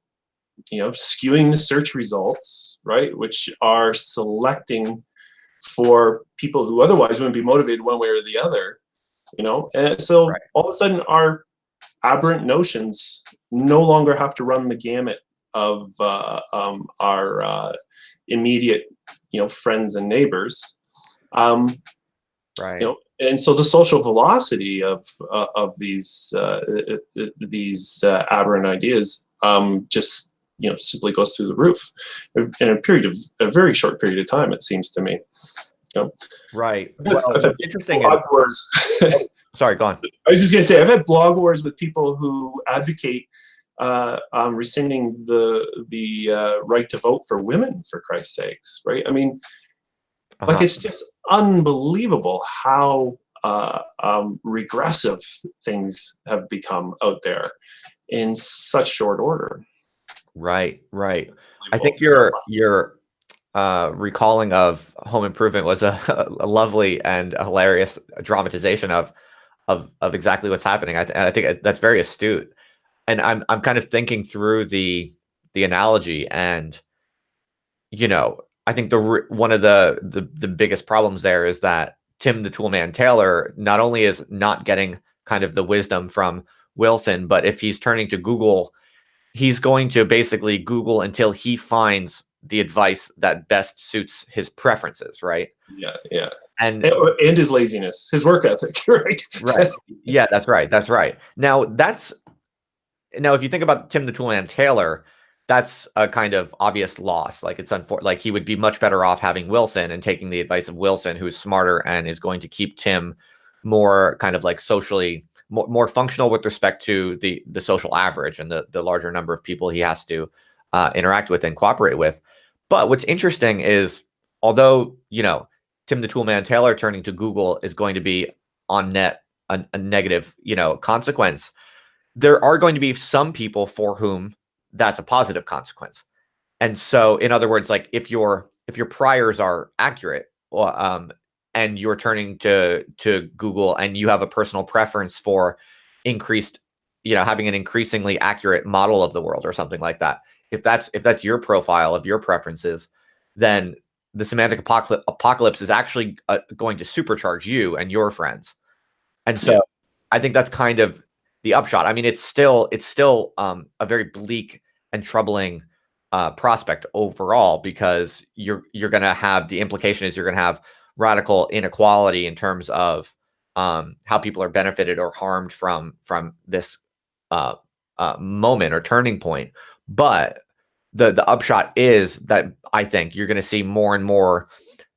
skewing the search results, right, which are selecting for people who otherwise wouldn't be motivated one way or the other, and so all of a sudden our aberrant notions no longer have to run the gamut of our immediate, friends and neighbors. And so the social velocity of these aberrant ideas just simply goes through the roof in a very short period of time, it seems to me. Right. Well, interesting. Sorry, go on. I was just going to say, I've had blog wars with people who advocate rescinding the right to vote for women, for Christ's sakes, right? I mean, like, it's just unbelievable how regressive things have become out there in such short order. Right. I think your recalling of Home Improvement was a lovely and a hilarious dramatization of exactly what's happening. And I think that's very astute. And I'm kind of thinking through the analogy, and I think one of the biggest problems there is that Tim the Toolman Taylor not only is not getting kind of the wisdom from Wilson, but if he's turning to Google, he's going to basically Google until he finds the advice that best suits his preferences, right? Yeah. And his laziness, his work ethic, right? Right. Yeah, that's right. Now, if you think about Tim the Toolman Taylor, that's a kind of obvious loss. Like, it's like he would be much better off having Wilson and taking the advice of Wilson, who's smarter and is going to keep Tim more kind of like socially more functional with respect to the social average and the larger number of people he has to interact with and cooperate with. But what's interesting is, although Tim the Toolman Taylor turning to Google is going to be on net a negative, consequence, there are going to be some people for whom that's a positive consequence. And so, in other words, like if your priors are accurate, and you're turning to Google and you have a personal preference for increased, having an increasingly accurate model of the world or something like that. If that's your profile of your preferences, then the semantic apocalypse is actually going to supercharge you and your friends. And so, I think that's kind of the upshot. I mean, it's still a very bleak and troubling prospect overall, because you're going to have, the implication is you're going to have radical inequality in terms of how people are benefited or harmed from this moment or turning point. But the upshot is that I think you're going to see more and more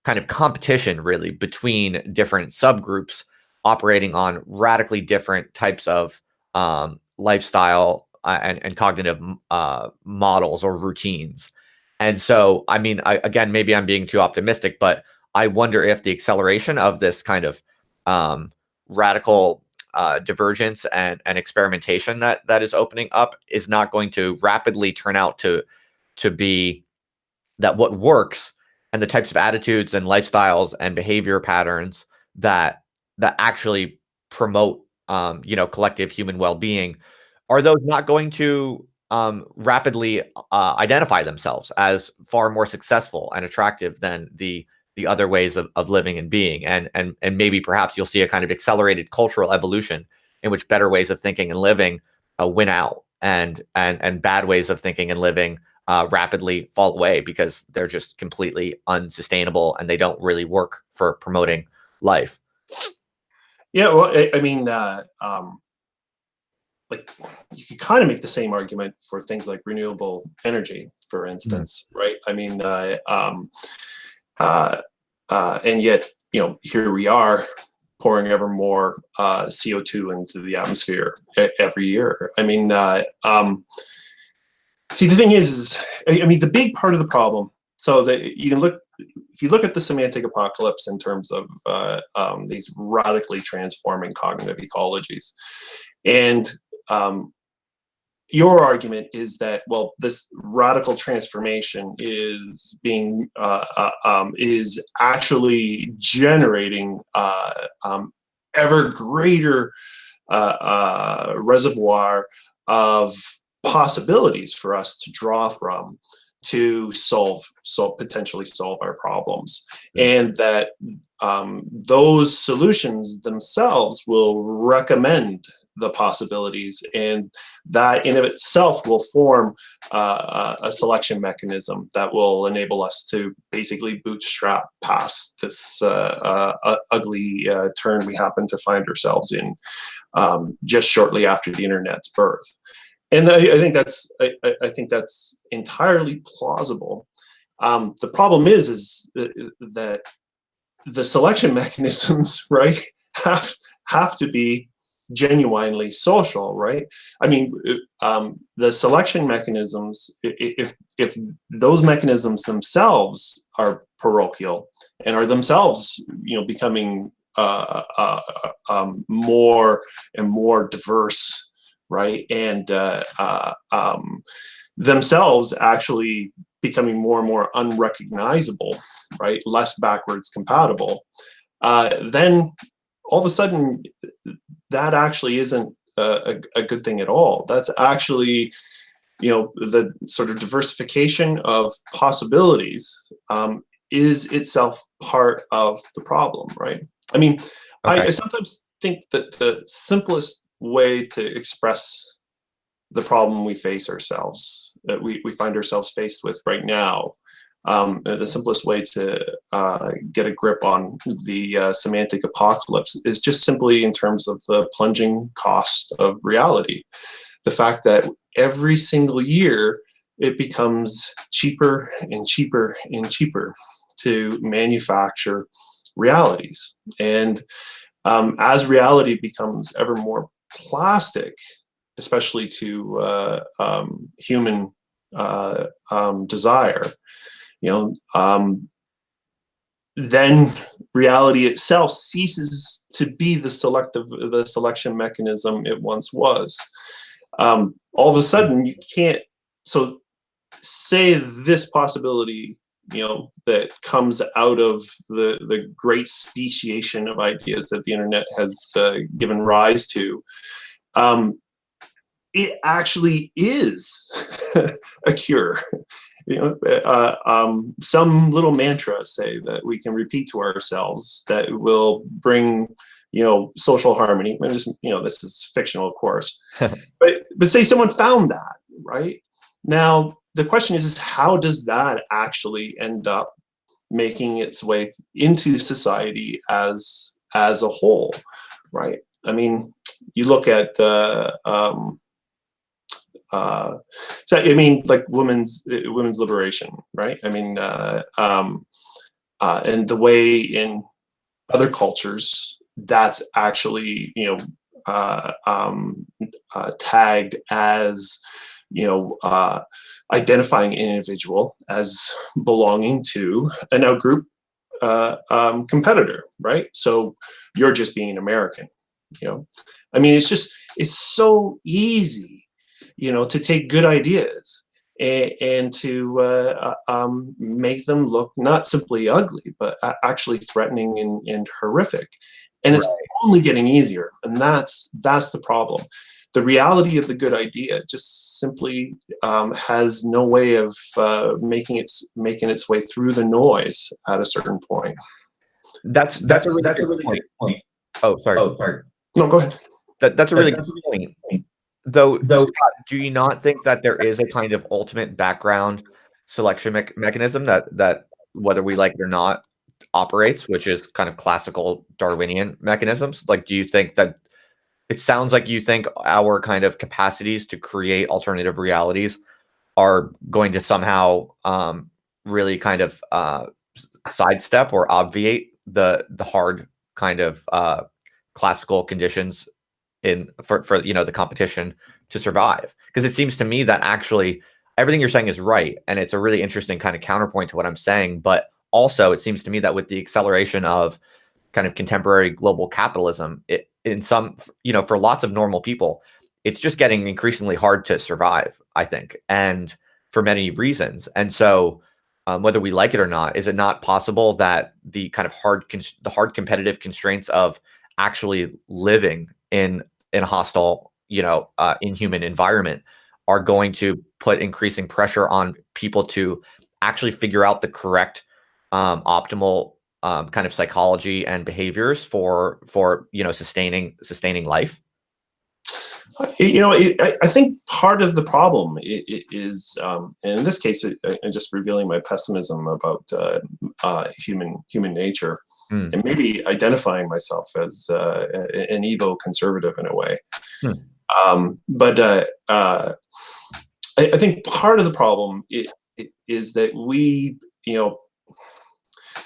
kind of competition, really, between different subgroups operating on radically different types of lifestyle and cognitive models or routines. And so, I mean, again, maybe I'm being too optimistic, but I wonder if the acceleration of this kind of radical divergence and experimentation that is opening up is not going to rapidly turn out to be that what works, and the types of attitudes and lifestyles and behavior patterns that actually promote collective human well-being, are those not going to rapidly identify themselves as far more successful and attractive than the other ways of living and being, and maybe perhaps you'll see a kind of accelerated cultural evolution in which better ways of thinking and living win out, and bad ways of thinking and living rapidly fall away because they're just completely unsustainable and they don't really work for promoting life. Yeah, well, I mean, like you could kind of make the same argument for things like renewable energy, for instance, right? I mean, and yet, here we are pouring ever more CO2 into the atmosphere every year. I mean, see, the thing is, I mean, the big part of the problem. So that you can look, if you look at the semantic apocalypse in terms of these radically transforming cognitive ecologies, and your argument is that, well, this radical transformation is being is actually generating ever greater reservoir of possibilities for us to draw from to potentially solve our problems, and that those solutions themselves will recommend the possibilities, and that in of itself will form a selection mechanism that will enable us to basically bootstrap past this ugly turn we happen to find ourselves in just shortly after the internet's birth. And I think that's entirely plausible. The problem is that the selection mechanisms, right, have to be genuinely social, right? I mean, the selection mechanisms, if those mechanisms themselves are parochial and are themselves, becoming more and more diverse, right, and themselves actually becoming more and more unrecognizable, right, less backwards compatible, then all of a sudden that actually isn't a good thing at all. That's actually, the sort of diversification of possibilities is itself part of the problem, right? I mean, Okay. I sometimes think that the simplest way to express the problem we face ourselves, that we find ourselves faced with right now, the simplest way to get a grip on the semantic apocalypse is just simply in terms of the plunging cost of reality. The fact that every single year it becomes cheaper and cheaper and cheaper to manufacture realities. And as reality becomes ever more plastic, especially to human desire, then reality itself ceases to be the selection mechanism it once was. All of a sudden, you can't. So, say this possibility, that comes out of the great speciation of ideas that the internet has given rise to. It actually is a cure. Some little mantra, say, that we can repeat to ourselves that will bring, social harmony. And just, this is fictional, of course, but say someone found that, right? Now, the question is how does that actually end up making its way into society as a whole, right? I mean, you look at like women's liberation, right? I mean, and the way in other cultures that's actually, tagged as, identifying an individual as belonging to an outgroup competitor, right? So you're just being American, I mean, it's so easy, to take good ideas and to make them look not simply ugly, but actually threatening and horrific. And it's only getting easier. And that's the problem. The reality of the good idea just simply has no way of making its way through the noise at a certain point. That's a really good point. Oh, sorry. No, go ahead. That's a really good point. Though, Scott, do you not think that there is a kind of ultimate background selection mechanism that whether we like it or not operates, which is kind of classical Darwinian mechanisms? Like, do you think that it sounds like you think our kind of capacities to create alternative realities are going to somehow really kind of sidestep or obviate the hard kind of classical conditions for the competition to survive? Because it seems to me that actually everything you're saying is right, and it's a really interesting kind of counterpoint to what I'm saying. But also, it seems to me that with the acceleration of kind of contemporary global capitalism, for lots of normal people, it's just getting increasingly hard to survive, I think, and for many reasons. And so, whether we like it or not, is it not possible that the kind of hard competitive constraints of actually living in a hostile, inhuman environment are going to put increasing pressure on people to actually figure out the correct optimal kind of psychology and behaviors for sustaining life? I think part of the problem is, and in this case, I'm just revealing my pessimism about human nature, and maybe identifying myself as an Evo conservative in a way. But I think part of the problem is that we,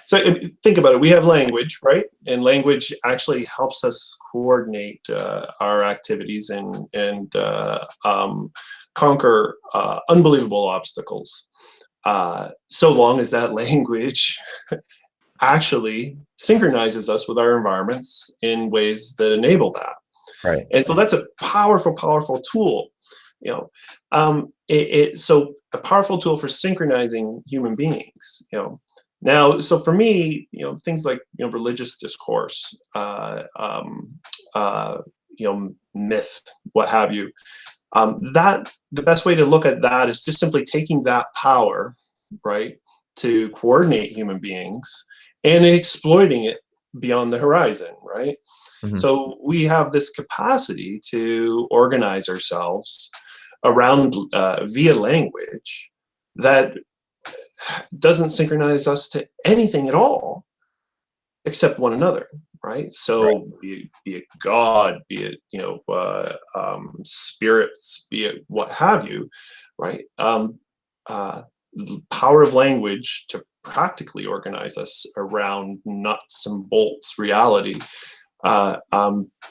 so think about it. We have language, right? And language actually helps us coordinate our activities and conquer unbelievable obstacles, so long as that language actually synchronizes us with our environments in ways that enable that. Right. And so that's a powerful, powerful tool. So a powerful tool for synchronizing human beings. Now, so for me, things like religious discourse, myth, what have you. That the best way to look at that is just simply taking that power, right, to coordinate human beings and exploiting it beyond the horizon, right? So we have this capacity to organize ourselves around via language that doesn't synchronize us to anything at all except one another, right? So be it God, be it spirits, be it what have you, right? The power of language to practically organize us around nuts and bolts reality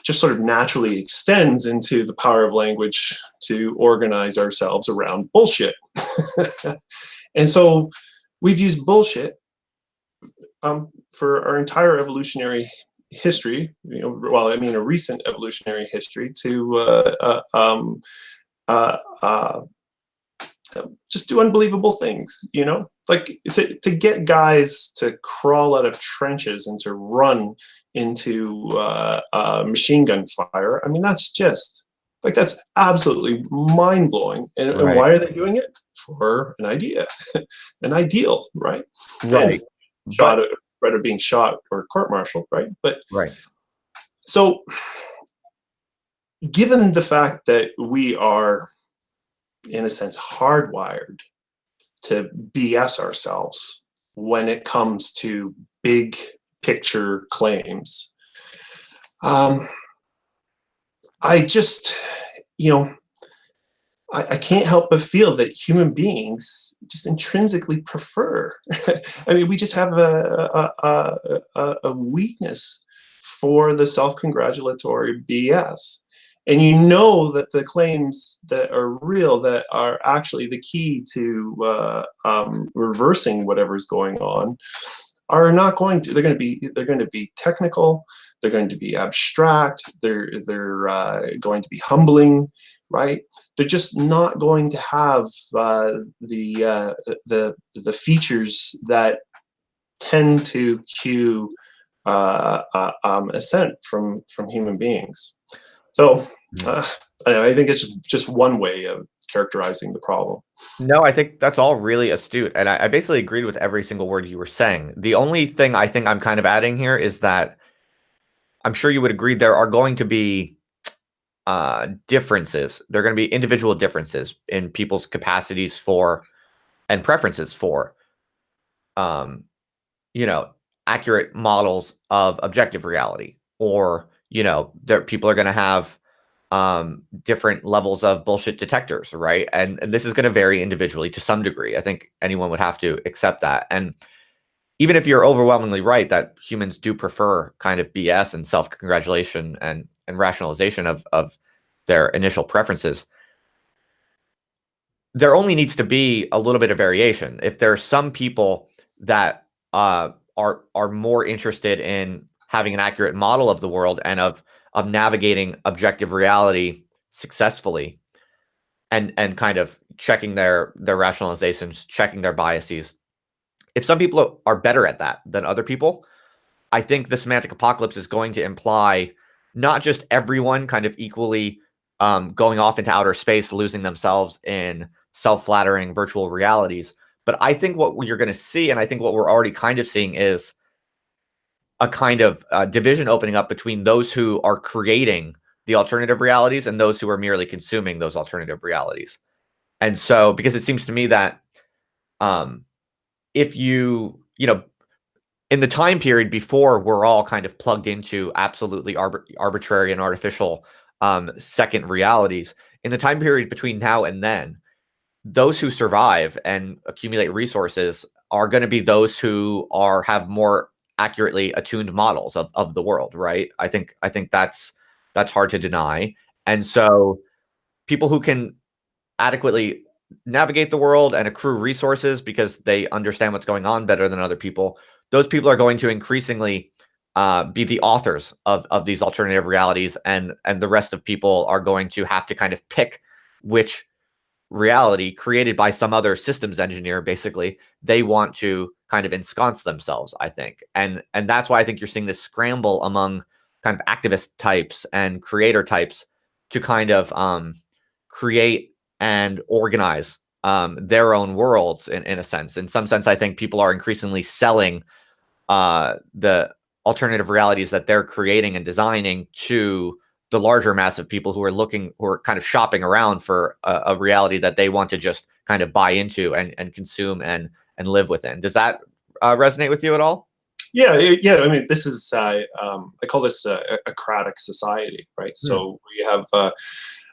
just sort of naturally extends into the power of language to organize ourselves around bullshit. And so we've used bullshit for our entire evolutionary history, well, I mean, a recent evolutionary history, to just do unbelievable things, like to get guys to crawl out of trenches and to run into machine gun fire. I mean, that's absolutely mind blowing. And Right. why are they doing it? For an idea, an ideal, right? Right. And But rather being shot or court-martialed, right? But right. so, given the fact that we are, in a sense, hardwired to BS ourselves when it comes to big picture claims, I just, I can't help but feel that human beings just intrinsically prefer. I mean, we just have a weakness for the self-congratulatory BS. And that the claims that are real, that are actually the key to reversing whatever's going on, are not going to. They're going to be technical. They're going to be abstract. They're going to be humbling, right? They're just not going to have the features that tend to cue assent from human beings. So I think it's just one way of characterizing the problem. No, I think that's all really astute. And I basically agreed with every single word you were saying. The only thing I think I'm kind of adding here is that I'm sure you would agree there are going to be differences. There are going to be individual differences in people's capacities for and preferences for, um, accurate models of objective reality, or people are going to have different levels of bullshit detectors, right? And this is going to vary individually to some degree. I think anyone would have to accept that. And even if you're overwhelmingly right that humans do prefer kind of BS and self-congratulation and rationalization of their initial preferences, there only needs to be a little bit of variation. If there are some people that are more interested in having an accurate model of the world and of navigating objective reality successfully, and kind of checking their rationalizations, checking their biases. If some people are better at that than other people, I think the semantic apocalypse is going to imply not just everyone kind of equally going off into outer space, losing themselves in self-flattering virtual realities, but I think what you're going to see, and I think what we're already kind of seeing, is a kind of division opening up between those who are creating the alternative realities and those who are merely consuming those alternative realities. And so, because it seems to me that if in the time period before we're all kind of plugged into absolutely arbitrary and artificial second realities, in the time period between now and then, those who survive and accumulate resources are going to be those who have more accurately attuned models of the world, right? I think that's hard to deny. And so people who can adequately navigate the world and accrue resources because they understand what's going on better than other people, those people are going to increasingly be the authors of these alternative realities, and the rest of people are going to have to kind of pick which reality created by some other systems engineer basically they want to kind of ensconce themselves, I think. And that's why I think you're seeing this scramble among kind of activist types and creator types to kind of create and organize their own worlds in a sense. In some sense, I think people are increasingly selling the alternative realities that they're creating and designing to the larger mass of people who are kind of shopping around for a reality that they want to just kind of buy into and consume and live within. Does that resonate with you at all? Yeah. I mean, this is I call this a acratic society, right? So we have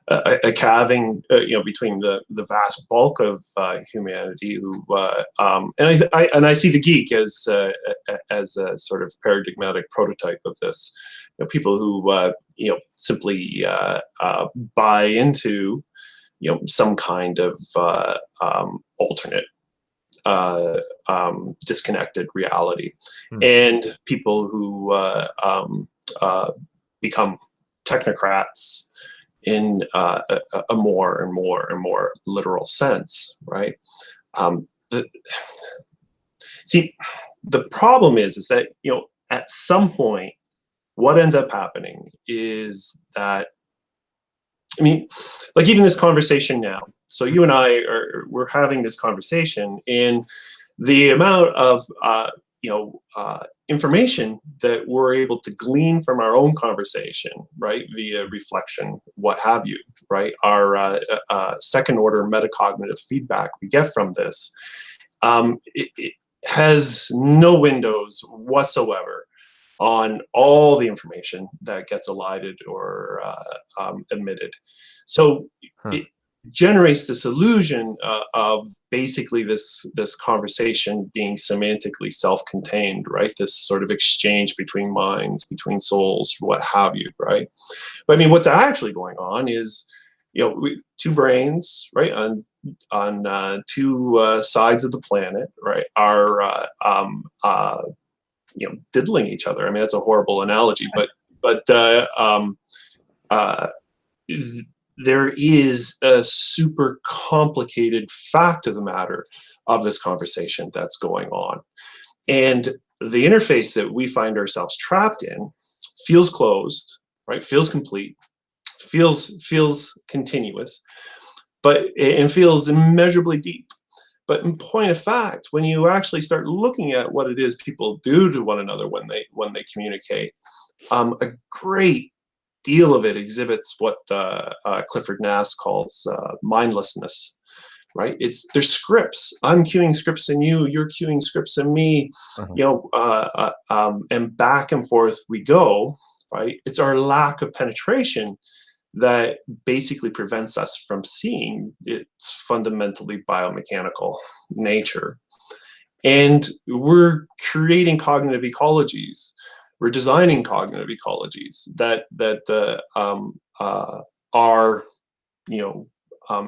a calving, between the vast bulk of humanity, who and I see the geek as a sort of paradigmatic prototype of this. People who simply buy into some kind of alternate disconnected reality, Hmm. and people who become technocrats in a more and more and more literal sense, right? See, the problem is that, you know, at some point, what ends up happening is that, I mean, like even this conversation now. So you and I we're having this conversation, and the amount of information that we're able to glean from our own conversation, right, via reflection, what have you, right, our second order metacognitive feedback we get from this, it has no windows whatsoever on all the information that gets elided or emitted. So Huh. it generates this illusion of basically this conversation being semantically self-contained, right? This sort of exchange between minds, between souls, what have you, right? But I mean, what's actually going on is, you know, two brains, right, on two sides of the planet, right, are diddling each other. I mean, that's a horrible analogy, but uh, there is a super complicated fact of the matter of this conversation that's going on, and the interface that we find ourselves trapped in feels closed, right? Feels complete, feels continuous, but and feels immeasurably deep. But in point of fact, when you actually start looking at what it is people do to one another when they communicate, a great deal of it exhibits what Clifford Nass calls mindlessness. Right? There's scripts. I'm cueing scripts in you. You're cueing scripts in me. Uh-huh. You know, and back and forth we go. Right? It's our lack of penetration that basically prevents us from seeing its fundamentally biomechanical nature. And we're creating cognitive ecologies. We're designing cognitive ecologies that are, you know,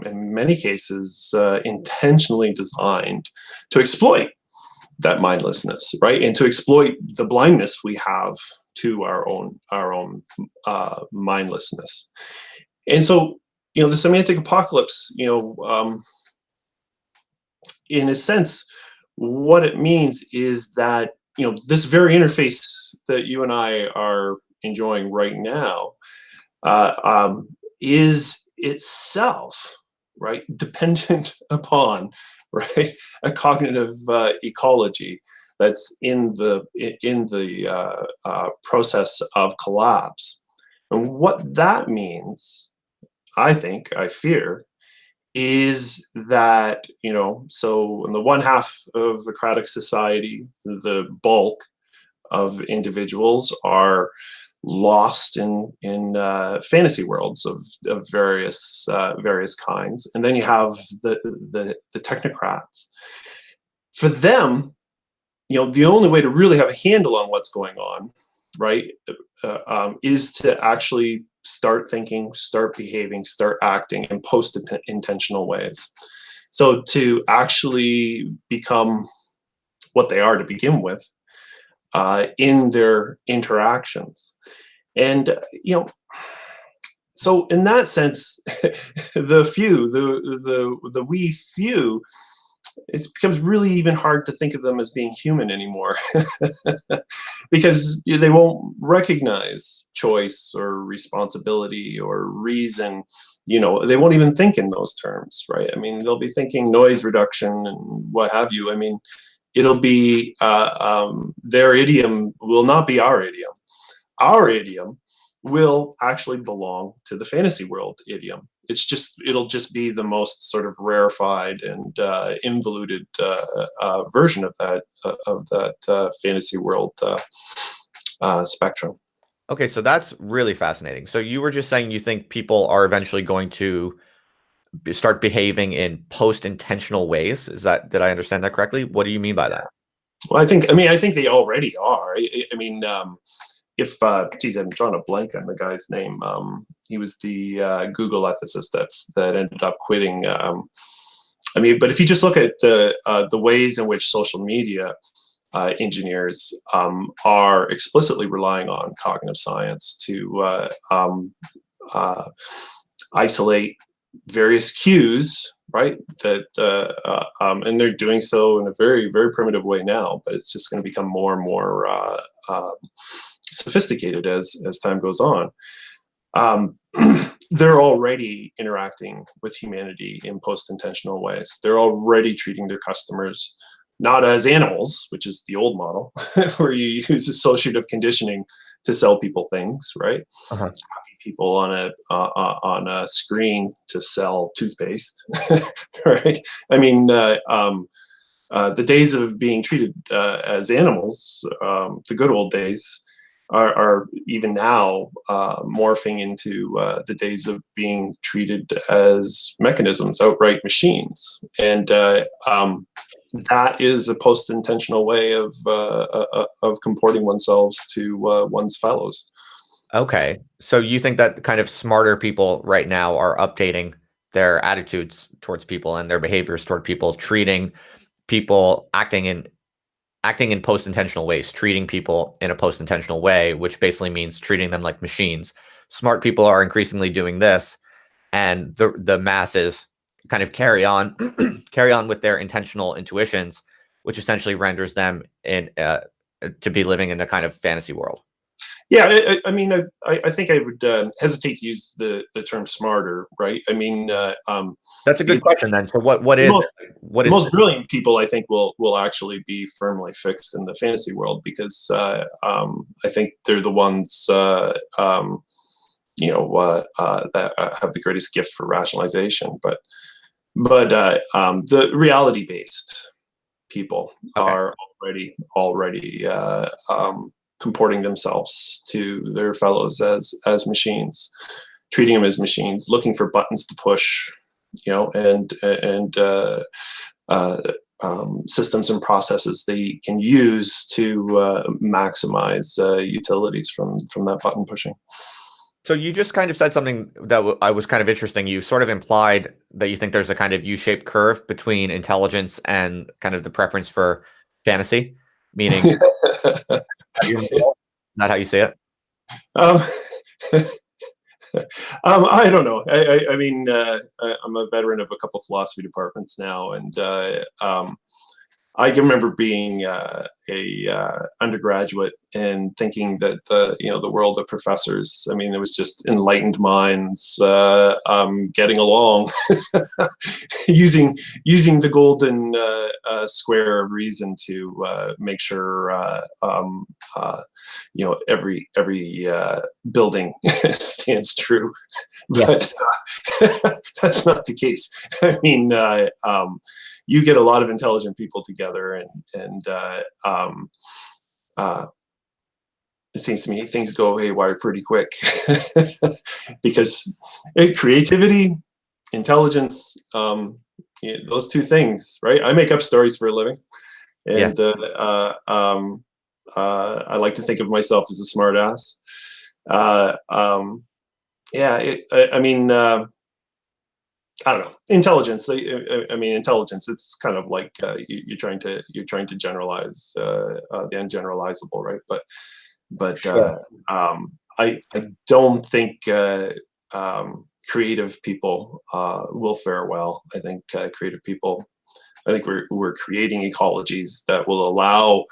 in many cases, intentionally designed to exploit that mindlessness, right, and to exploit the blindness we have to our own mindlessness. And so, you know, the semantic apocalypse, you know, in a sense, what it means is that, you know, this very interface that you and I are enjoying right now is itself, right, dependent upon, right, a cognitive ecology that's in the process of collapse. And what that means, I fear, is that, you know, so in the one half of Socratic society, the bulk of individuals are lost in fantasy worlds of various kinds, and then you have the technocrats. For them, you know, the only way to really have a handle on what's going on, right, is to actually start thinking, start behaving, start acting in post-intentional ways. So to actually become what they are to begin with in their interactions. And, you know, so in that sense, the we few, it becomes really even hard to think of them as being human anymore because they won't recognize choice or responsibility or reason. You know, they won't even think in those terms, right? I mean, they'll be thinking noise reduction and what have you. I mean, it'll be their idiom will not be our idiom. Our idiom will actually belong to the fantasy world idiom. It'll just be the most sort of rarefied and involuted version of that fantasy world spectrum. Okay, so that's really fascinating. So you were just saying you think people are eventually going to start behaving in post-intentional ways. Did I understand that correctly? What do you mean by that? Well, I think they already are. I mean, if geez, I'm drawing a blank on the guy's name. He was the Google ethicist that ended up quitting I mean, but if you just look at the ways in which social media engineers are explicitly relying on cognitive science to isolate various cues, right? And they're doing so in a very, very primitive way now, but it's just going to become more and more sophisticated as time goes on. They're already interacting with humanity in post-intentional ways. They're already treating their customers not as animals, which is the old model, where you use associative conditioning to sell people things, right? Uh-huh. Happy people on a screen to sell toothpaste, right? I mean, the days of being treated as animals, the good old days, are even now morphing into the days of being treated as mechanisms, outright machines, and that is a post-intentional way of comporting oneself to one's fellows. Okay. So you think that kind of smarter people right now are updating their attitudes towards people and their behaviors toward people, treating people, acting in post-intentional ways, treating people in a post-intentional way, which basically means treating them like machines. Smart people are increasingly doing this, and the masses kind of carry on carry on with their intentional intuitions, which essentially renders them in to be living in a kind of fantasy world. Yeah, I mean, I think I would hesitate to use the term smarter, right? I mean, That's a good question then. So what is most, what the is most brilliant people, I think, will actually be firmly fixed in the fantasy world, because I think they're the ones that have the greatest gift for rationalization. But the reality-based people okay? are already comporting themselves to their fellows as machines, treating them as machines, looking for buttons to push, and systems and processes they can use to maximize utilities from that button pushing. So you just kind of said something that I was kind of interesting. You sort of implied that you think there's a kind of U-shaped curve between intelligence and kind of the preference for fantasy, meaning not how you say it. um, I don't know. I mean, I'm a veteran of a couple of philosophy departments now, and I can remember being a undergraduate and thinking that the world of professors, I mean, it was just enlightened minds getting along, using the golden square of reason to make sure every building stands true. But that's not the case. I mean, you get a lot of intelligent people together, and it seems to me things go haywire pretty quick, because creativity, intelligence, those two things, right? I make up stories for a living, and I like to think of myself as a smart ass. I mean, I don't know. Intelligence. I mean, intelligence. It's kind of like you're trying to generalize the ungeneralizable, right? But Sure. I don't think creative people will fare well. I think creative people. I think we're creating ecologies that will allow,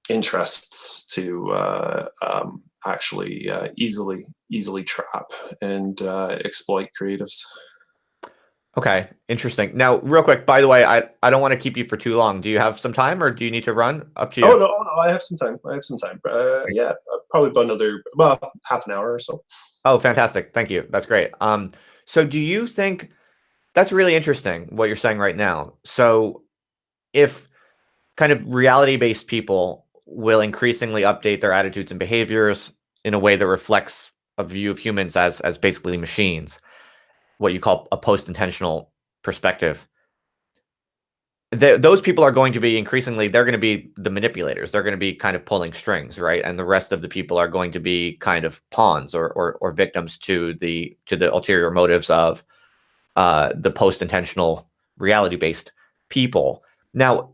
interests to actually easily trap and exploit creatives. Okay, interesting. Now, real quick, by the way, I don't want to keep you for too long. Do you have some time, or do you need to run? Up to Oh you. no, I have some time. Yeah, probably about another half an hour or so. Oh, fantastic. Thank you. That's great. So do you think that's really interesting what you're saying right now? So if kind of reality-based people will increasingly update their attitudes and behaviors in a way that reflects a view of humans as basically machines, what you call a post-intentional perspective, those people are going to be increasingly, they're going to be the manipulators. They're going to be kind of pulling strings, right? And the rest of the people are going to be kind of pawns or victims to the ulterior motives of the post-intentional reality-based people. Now,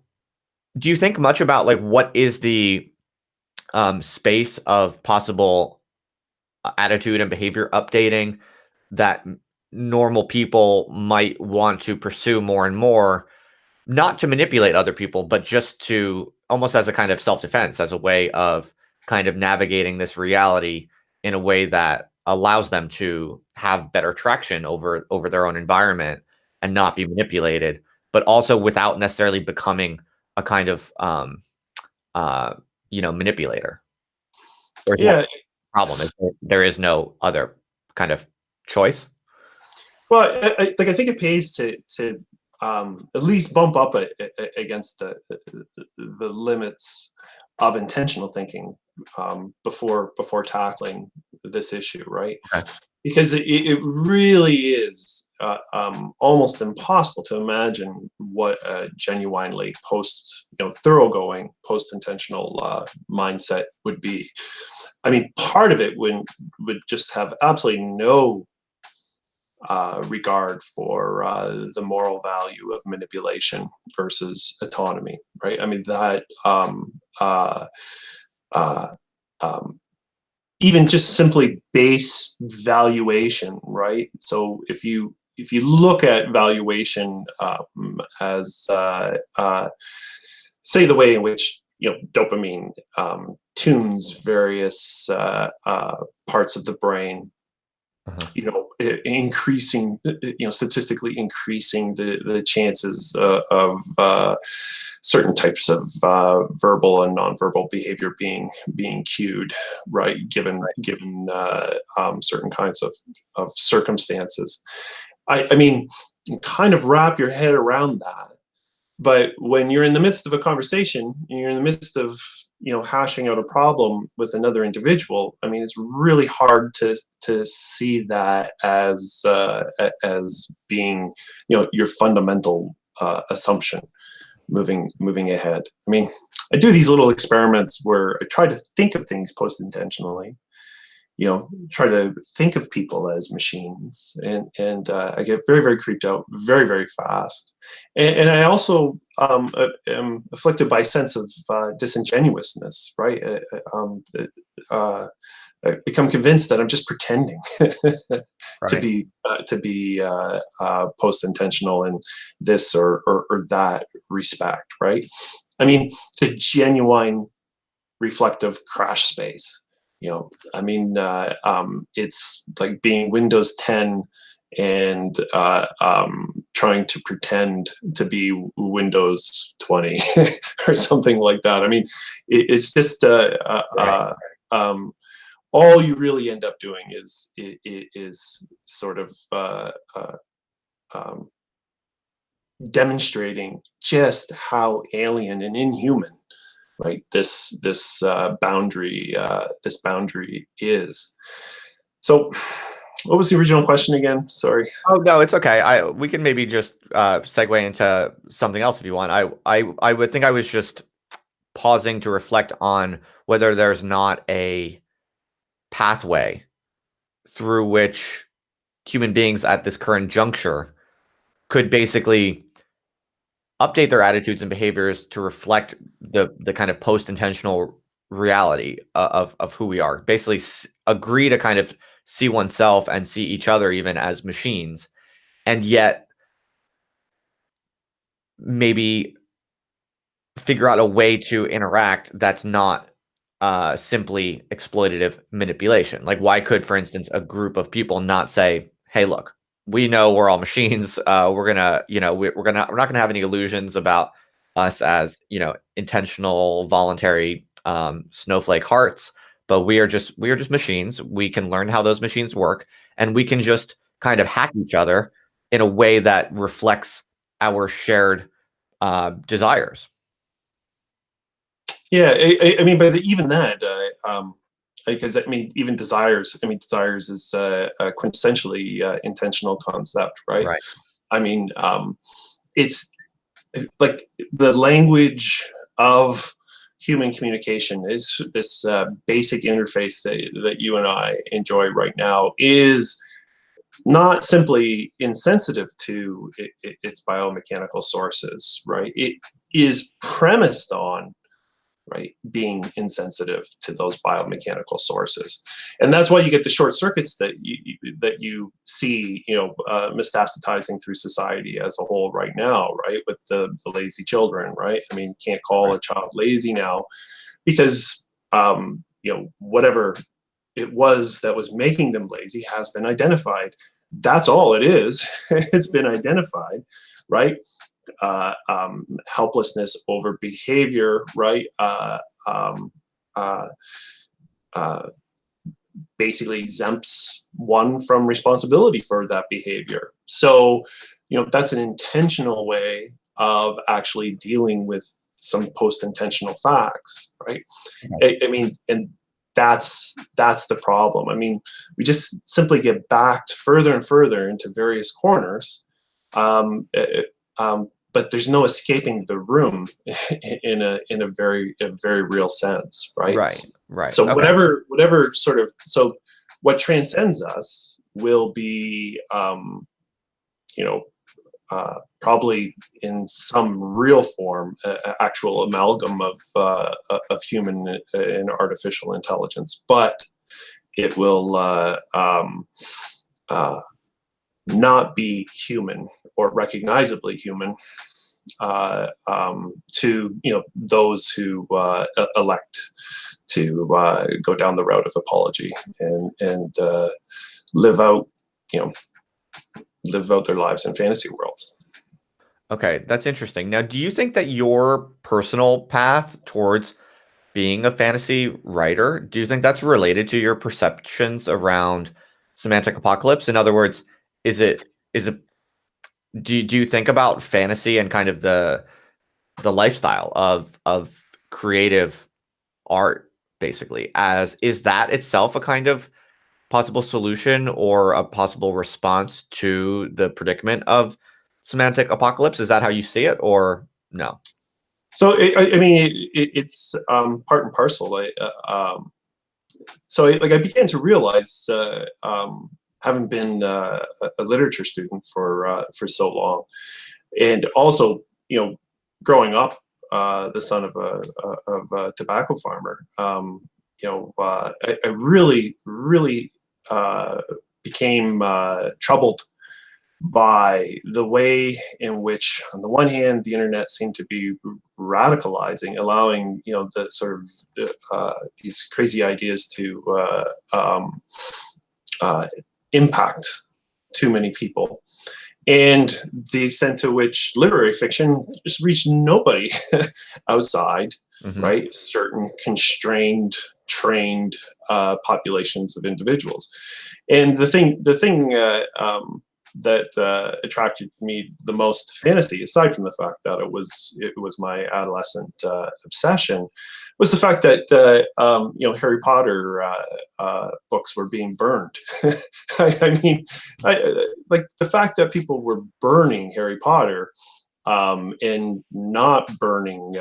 do you think much about like what is the space of possible attitude and behavior updating that normal people might want to pursue more and more, not to manipulate other people, but just to almost as a kind of self-defense, as a way of kind of navigating this reality in a way that allows them to have better traction over their own environment and not be manipulated, but also without necessarily becoming a kind of uh, manipulator? Or is that Yeah. the problem? There is no other kind of choice? Well, I think it pays to at least bump up against the limits of intentional thinking before tackling this issue, right? Okay. Because it really is almost impossible to imagine what a genuinely thoroughgoing post-intentional mindset would be. I mean, part of it would just have absolutely no regard for the moral value of manipulation versus autonomy, right? I mean, that uh, um, even just simply base valuation, right? So if you look at valuation as say the way in which dopamine tunes various parts of the brain, Uh-huh. increasing, statistically increasing the chances of certain types of verbal and nonverbal behavior being cued, right? Given certain kinds of circumstances. I mean, kind of wrap your head around that. But when you're in the midst of a conversation, you're in the midst of hashing out a problem with another individual. I mean, it's really hard to see that as being your fundamental assumption moving ahead. I mean, I do these little experiments where I try to think of things post-intentionally. Try to think of people as machines, and I get very, very creeped out very, very fast. And I also am afflicted by a sense of disingenuousness, right? I become convinced that I'm just pretending to Right. be post-intentional in this or that respect, right? I mean, it's a genuine reflective crash space. I mean, it's like being Windows 10 and trying to pretend to be Windows 20 or something like that. I mean, it's just Right. all you really end up doing is sort of um, demonstrating just how alien and inhuman, right, this boundary is. So what was the original question again? Sorry. Oh, no, it's okay. We can maybe just segue into something else if you want. I would think I was just pausing to reflect on whether there's not a pathway through which human beings at this current juncture could basically update their attitudes and behaviors to reflect the kind of post-intentional reality of who we are. Basically, agree to kind of see oneself and see each other even as machines, and yet maybe figure out a way to interact that's not simply exploitative manipulation. Like, why could, for instance, a group of people not say, "Hey, look, we know we're all machines. We're gonna, we're not gonna have any illusions about us as intentional, voluntary snowflake hearts, but we are just machines. We can learn how those machines work, and we can just kind of hack each other in a way that reflects our shared desires." Yeah, I mean, but even that, because I mean, even desires. I mean, desires is a quintessentially intentional concept, right? Right. I mean, it's like the language of human communication is this basic interface that you and I enjoy right now is not simply insensitive to its biomechanical sources, right? It is premised on, right, being insensitive to those biomechanical sources, and that's why you get the short circuits that you see, metastasizing through society as a whole right now, right, with the lazy children, right? I mean, can't call a child lazy now because whatever it was that was making them lazy has been identified. That's all it is. It's been identified, right? Helplessness over behavior, right? Uh, uh, Basically exempts one from responsibility for that behavior. So, that's an intentional way of actually dealing with some post-intentional facts, right? I mean, and that's the problem. I mean, we just simply get backed further and further into various corners, but there's no escaping the room in a very real sense, right? Right. So Okay. whatever sort of, so what transcends us will be, probably in some real form, actual amalgam of human and artificial intelligence, but it will not be human or recognizably human to those who elect to go down the route of apology and live out their lives in fantasy worlds. Okay, that's interesting. Now, do you think that your personal path towards being a fantasy writer, do you think that's related to your perceptions around semantic apocalypse? In other words, is it do you think about fantasy and kind of the lifestyle of creative art basically as is that itself a kind of possible solution or a possible response to the predicament of semantic apocalypse? Is that how you see it, or no? So I mean, it's part and parcel. So I began to realize, having been a literature student for so long, and also growing up the son of a tobacco farmer, I really became troubled by the way in which, on the one hand, the internet seemed to be radicalizing, allowing the sort of these crazy ideas to impact too many people, and the extent to which literary fiction just reached nobody outside, Hmm. right, certain constrained, trained populations of individuals. And the thing that attracted me the most to fantasy, aside from the fact that it was my adolescent obsession, was the fact that Harry Potter books were being burned. I mean, like the fact that people were burning Harry Potter and not burning,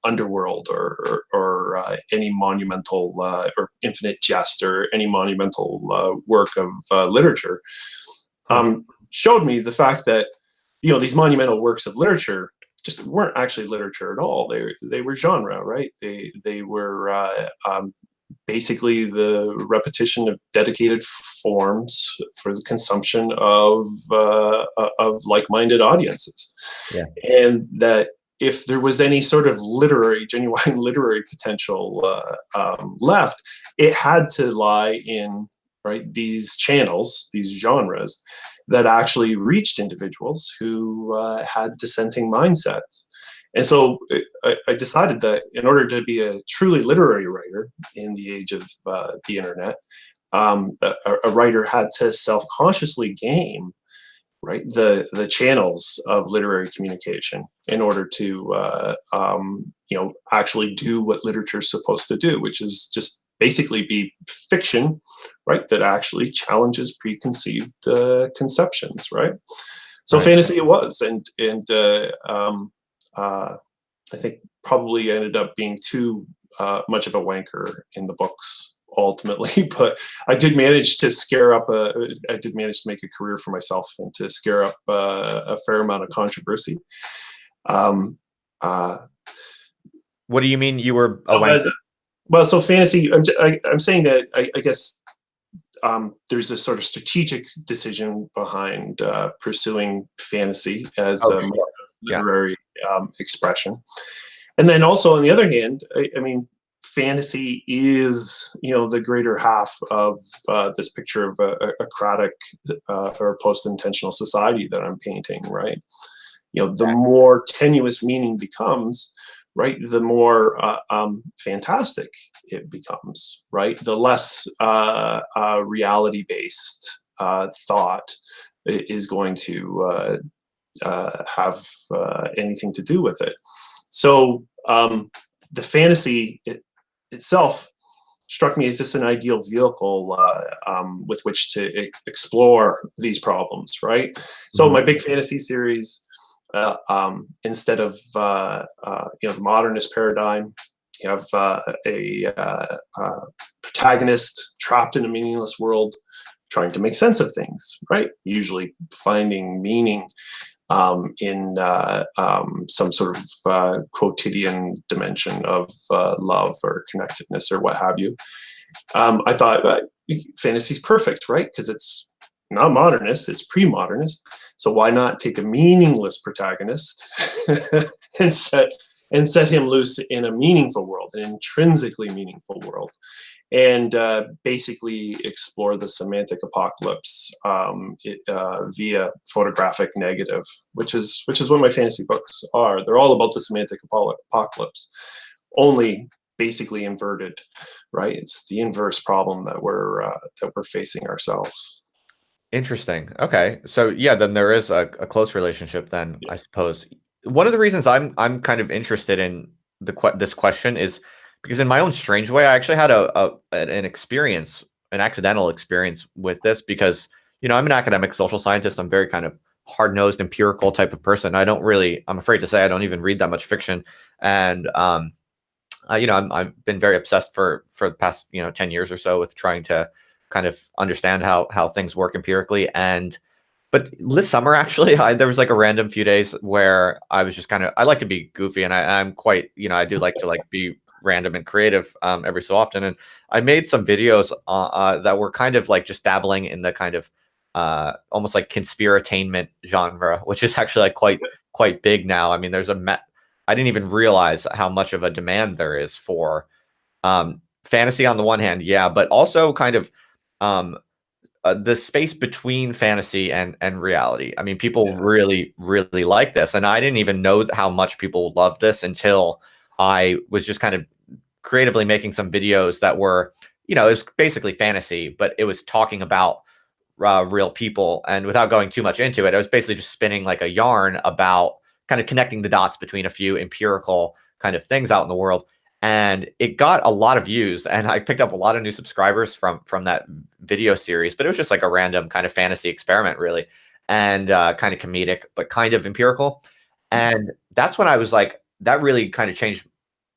Underworld or any monumental or Infinite Jest or any monumental work of literature, Huh. showed me the fact that these monumental works of literature just weren't actually literature at all. They were genre, right? They were basically the repetition of dedicated forms for the consumption of like-minded audiences, Yeah. and that if there was any sort of genuine literary potential left, it had to lie in, right, these channels, these genres that actually reached individuals who had dissenting mindsets. And so I decided that in order to be a truly literary writer in the age of the internet, a writer had to self-consciously game, right, the channels of literary communication in order to actually do what literature is supposed to do, which is just basically be fiction, right, that actually challenges preconceived conceptions, right? So Right. fantasy it was, and I think probably ended up being too much of a wanker in the books ultimately, but I did manage to make a career for myself and to scare up a fair amount of controversy. Um, uh, What do you mean you were a wanker? well, so fantasy, I'm saying that I guess there's a sort of strategic decision behind pursuing fantasy as Oh, a sure. Yeah. literary expression. And then also on the other hand, I mean, fantasy is, the greater half of this picture of a cratic or post-intentional society that I'm painting, right? The more tenuous meaning becomes, right, the more fantastic it becomes, right? The less reality-based thought is going to have anything to do with it. So the fantasy itself struck me as just an ideal vehicle with which to explore these problems, right? So my big fantasy series, instead of the modernist paradigm, you have a protagonist trapped in a meaningless world, trying to make sense of things, right? Usually finding meaning in some sort of quotidian dimension of love or connectedness or what have you. I thought fantasy's perfect, right? Because it's not modernist, it's pre-modernist. So why not take a meaningless protagonist and set him loose in a meaningful world, an intrinsically meaningful world, and basically explore the semantic apocalypse via photographic negative, which is what my fantasy books are. They're all about the semantic apocalypse, only basically inverted, right? It's the inverse problem that we're facing ourselves. Interesting. Okay. So yeah, then there is a close relationship then, Yeah. I suppose. One of the reasons I'm kind of interested in this question is because in my own strange way, I actually had an experience, an accidental experience with this because, I'm an academic social scientist. I'm very kind of hard-nosed, empirical type of person. I'm afraid to say I don't even read that much fiction. And I've been very obsessed for the past 10 years or so with trying to kind of understand how things work empirically. But this summer actually, there was like a random few days where I was just I like to be goofy, and I'm quite, I do like to be random and creative every so often. And I made some videos that were kind of like just dabbling in the kind of almost like conspiratainment genre, which is actually like quite big now. I mean, I didn't even realize how much of a demand there is for fantasy on the one hand, yeah, but also kind of um, the space between fantasy and reality. I mean, people really, really like this, and I didn't even know how much people love this until I was just kind of creatively making some videos that were, it was basically fantasy, but it was talking about real people. And without going too much into it, I was basically just spinning like a yarn about kind of connecting the dots between a few empirical kind of things out in the world. And it got a lot of views, and I picked up a lot of new subscribers from that video series. But it was just like a random kind of fantasy experiment, really, and kind of comedic, but kind of empirical. And that's when I was like, that really kind of changed.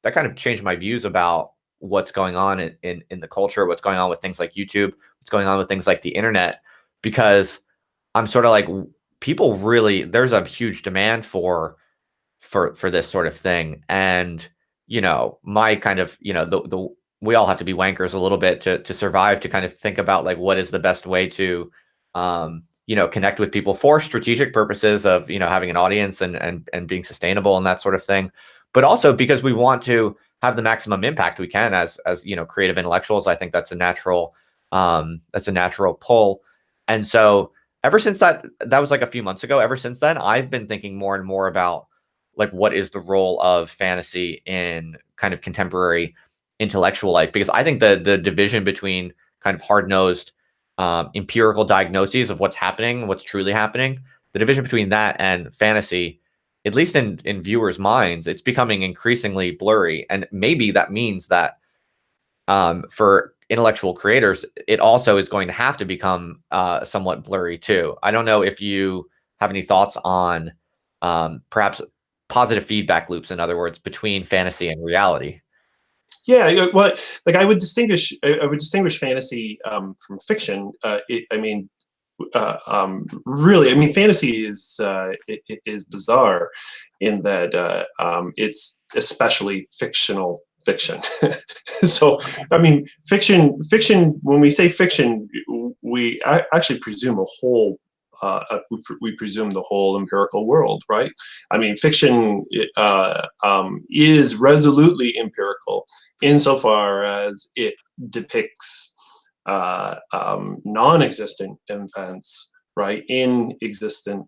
That kind of changed my views about what's going on in the culture, what's going on with things like YouTube, what's going on with things like the internet, because I'm sort of like, people really, there's a huge demand for this sort of thing. And my kind of, the we all have to be wankers a little bit to survive, to kind of think about like what is the best way to connect with people for strategic purposes of having an audience and being sustainable and that sort of thing, but also because we want to have the maximum impact we can as creative intellectuals. I think that's a natural pull. And so ever since that was like a few months ago, ever since then, I've been thinking more and more about like what is the role of fantasy in kind of contemporary intellectual life, because I think the division between kind of hard-nosed empirical diagnoses of what's happening, what's truly happening, the division between that and fantasy, at least in viewers' minds, it's becoming increasingly blurry. And maybe that means that for intellectual creators, it also is going to have to become somewhat blurry too. I don't know if you have any thoughts on perhaps positive feedback loops, in other words, between fantasy and reality. Yeah, well, like I would distinguish fantasy from fiction. I mean, really, I mean, fantasy is bizarre in that it's especially fictional fiction. So, I mean, fiction. When we say fiction, we actually presume a whole. We presume the whole empirical world, right? I mean, fiction is resolutely empirical insofar as it depicts non-existent events, right, in existent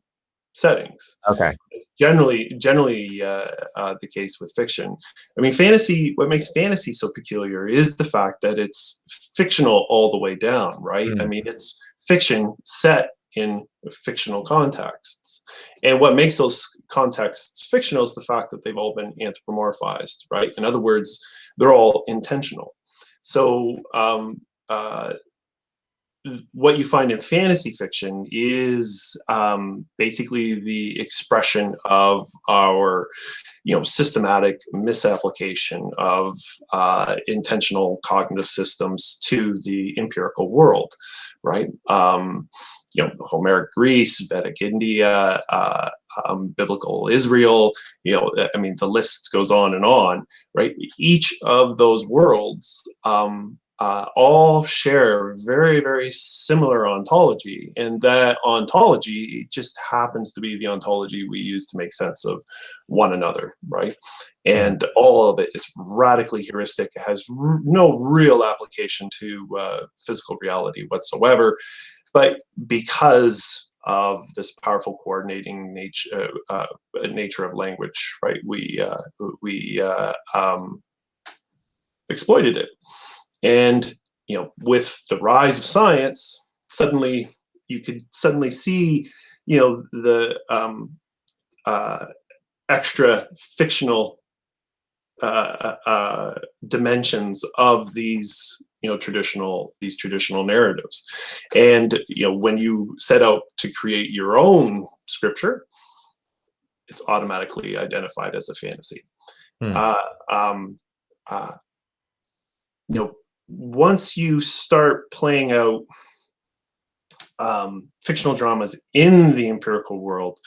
settings. Okay. Generally the case with fiction. I mean, fantasy. What makes fantasy so peculiar is the fact that it's fictional all the way down, right? I mean, it's fiction set in fictional contexts, and what makes those contexts fictional is the fact that they've all been anthropomorphized, right? In other words, they're all intentional. So what you find in fantasy fiction is basically the expression of our, systematic misapplication of intentional cognitive systems to the empirical world, right? Homeric Greece, Vedic India, biblical Israel. I mean, the list goes on, right? Each of those worlds all share very, very similar ontology, and that ontology just happens to be the ontology we use to make sense of one another, right? And all of it's radically heuristic. It has no real application to physical reality whatsoever. But because of this powerful coordinating nature of language, right, we exploited it. And with the rise of science, suddenly you could see the extra fictional dimensions of these traditional narratives. And when you set out to create your own scripture, it's automatically identified as a fantasy. Once you start playing out fictional dramas in the empirical world,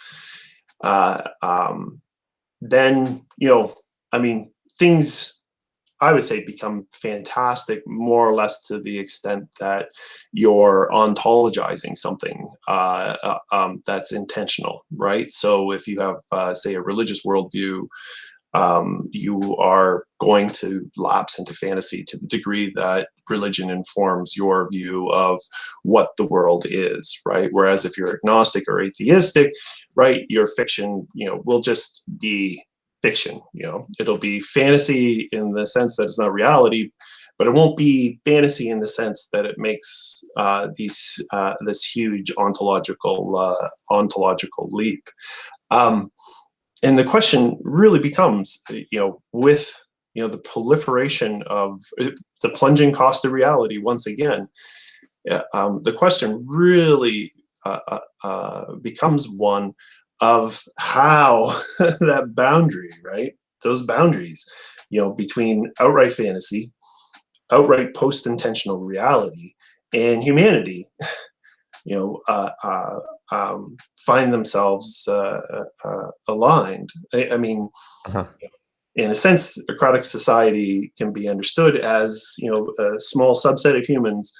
then I mean, things, I would say, become fantastic, more or less to the extent that you're ontologizing something that's intentional, right? So if you have, say, a religious worldview, you are going to lapse into fantasy to the degree that religion informs your view of what the world is, right? Whereas if you're agnostic or atheistic, right, your fiction, will just be fiction. It'll be fantasy in the sense that it's not reality, but it won't be fantasy in the sense that it makes this huge ontological leap. And the question really becomes, with the proliferation of the plunging cost of reality once again, the question really becomes one of how that boundary, right? Those boundaries, between outright fantasy, outright post-intentional reality, and humanity, find themselves aligned. I mean, in a sense, Socratic society can be understood as a small subset of humans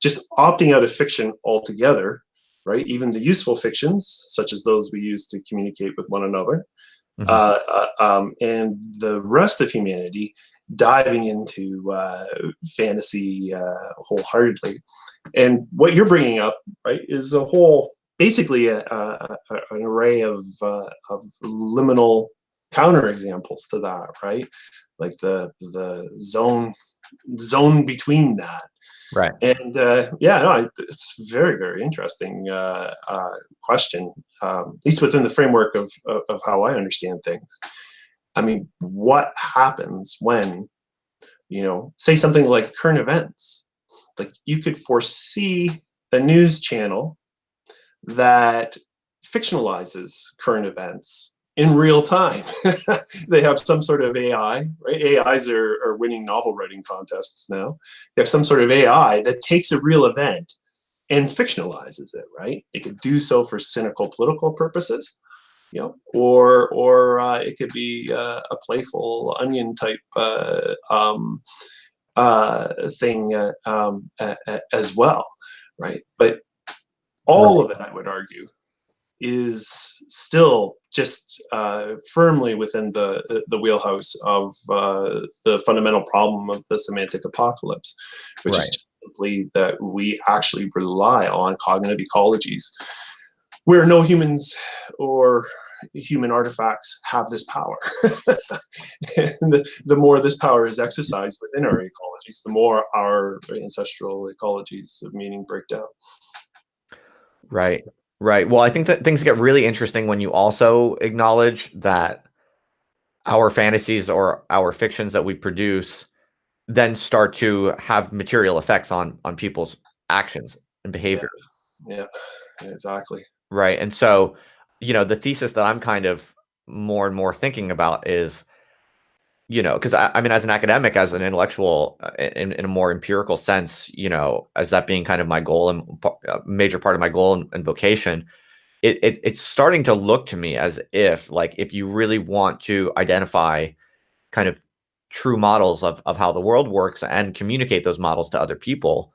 just opting out of fiction altogether, right? Even the useful fictions, such as those we use to communicate with one another, and the rest of humanity diving into fantasy wholeheartedly. And what you're bringing up, right, is a whole, basically an array of liminal counterexamples to that, right? Like the zone between that. Right. And it's very, very interesting question, at least within the framework of how I understand things. I mean, what happens when, say something like current events? Like, you could foresee a news channel that fictionalizes current events in real time. They have some sort of AI, right? AIs are winning novel writing contests now. They have some sort of AI that takes a real event and fictionalizes it, right? It could do so for cynical political purposes, you know, or it could be a playful onion type thing as well, right? But all of it, I would argue, is still just firmly within the wheelhouse of the fundamental problem of the semantic apocalypse, which is simply that we actually rely on cognitive ecologies where no humans or human artifacts have this power. And the more this power is exercised within our ecologies, the more our ancestral ecologies of meaning break down. Right. Right. Well, I think that things get really interesting when you also acknowledge that our fantasies or our fictions that we produce then start to have material effects on people's actions and behaviors. Yeah, exactly. Right. And so, the thesis that I'm kind of more and more thinking about is, because I mean, as an academic, as an intellectual, in a more empirical sense, as that being kind of my goal and a major part of my goal and vocation, it's starting to look to me as if, like, if you really want to identify kind of true models of how the world works and communicate those models to other people,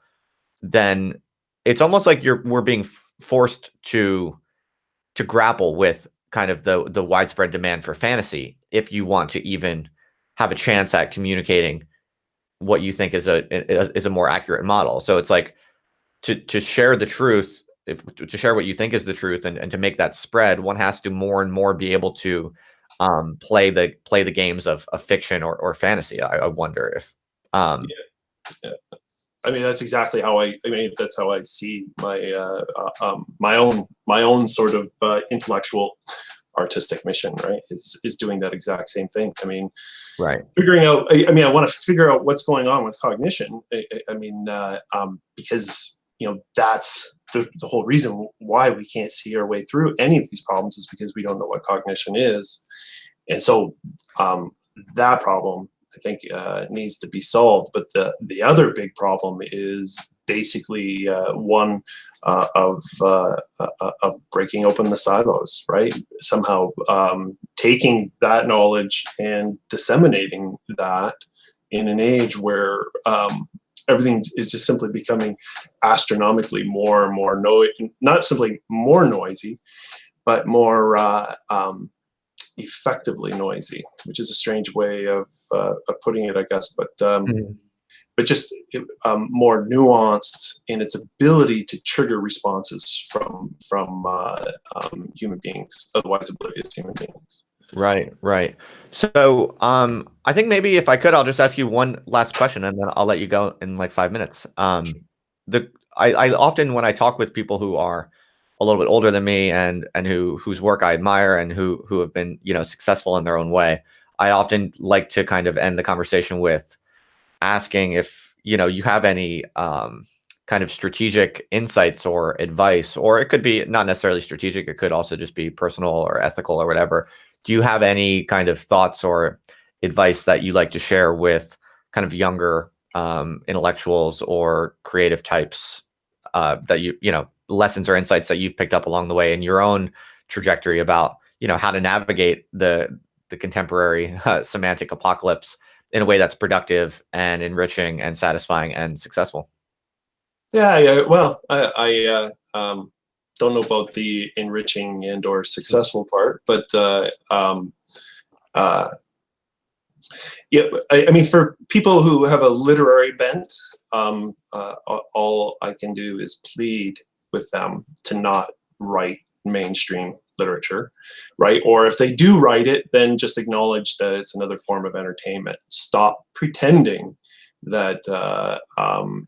then it's almost like we're being forced to grapple with kind of the widespread demand for fantasy if you want to even have a chance at communicating what you think is a more accurate model. So it's like to share the truth, to share what you think is the truth, and to make that spread, one has to more and more be able to play the games of fiction or fantasy. I wonder if Yeah. I mean, that's exactly how I mean, that's how I see my own sort of intellectual artistic mission, right? Is doing that exact same thing. I mean, right. figuring out. I mean, I want to figure out what's going on with cognition. I mean, because that's the whole reason why we can't see our way through any of these problems is because we don't know what cognition is, and so that problem, I think, needs to be solved. But the other big problem is basically one of breaking open the silos, right? Somehow taking that knowledge and disseminating that in an age where everything is just simply becoming astronomically more and more not simply more noisy, but more effectively noisy, which is a strange way of putting it, I guess. But just more nuanced in its ability to trigger responses from human beings, otherwise oblivious human beings. Right. So, I think maybe if I could, I'll just ask you one last question, and then I'll let you go in like 5 minutes. I often, when I talk with people who are a little bit older than me and whose work I admire and who have been successful in their own way, I often like to kind of end the conversation with asking if you have any kind of strategic insights or advice, or it could be not necessarily strategic, it could also just be personal or ethical or whatever. Do you have any kind of thoughts or advice that you like to share with kind of younger intellectuals or creative types, that lessons or insights that you've picked up along the way in your own trajectory about how to navigate the contemporary semantic apocalypse in a way that's productive and enriching and satisfying and successful? Yeah. Well, I don't know about the enriching and or successful part, but yeah, I mean, for people who have a literary bent, all I can do is plead with them to not write mainstream literature, right? Or if they do write it, then just acknowledge that it's another form of entertainment. Stop pretending that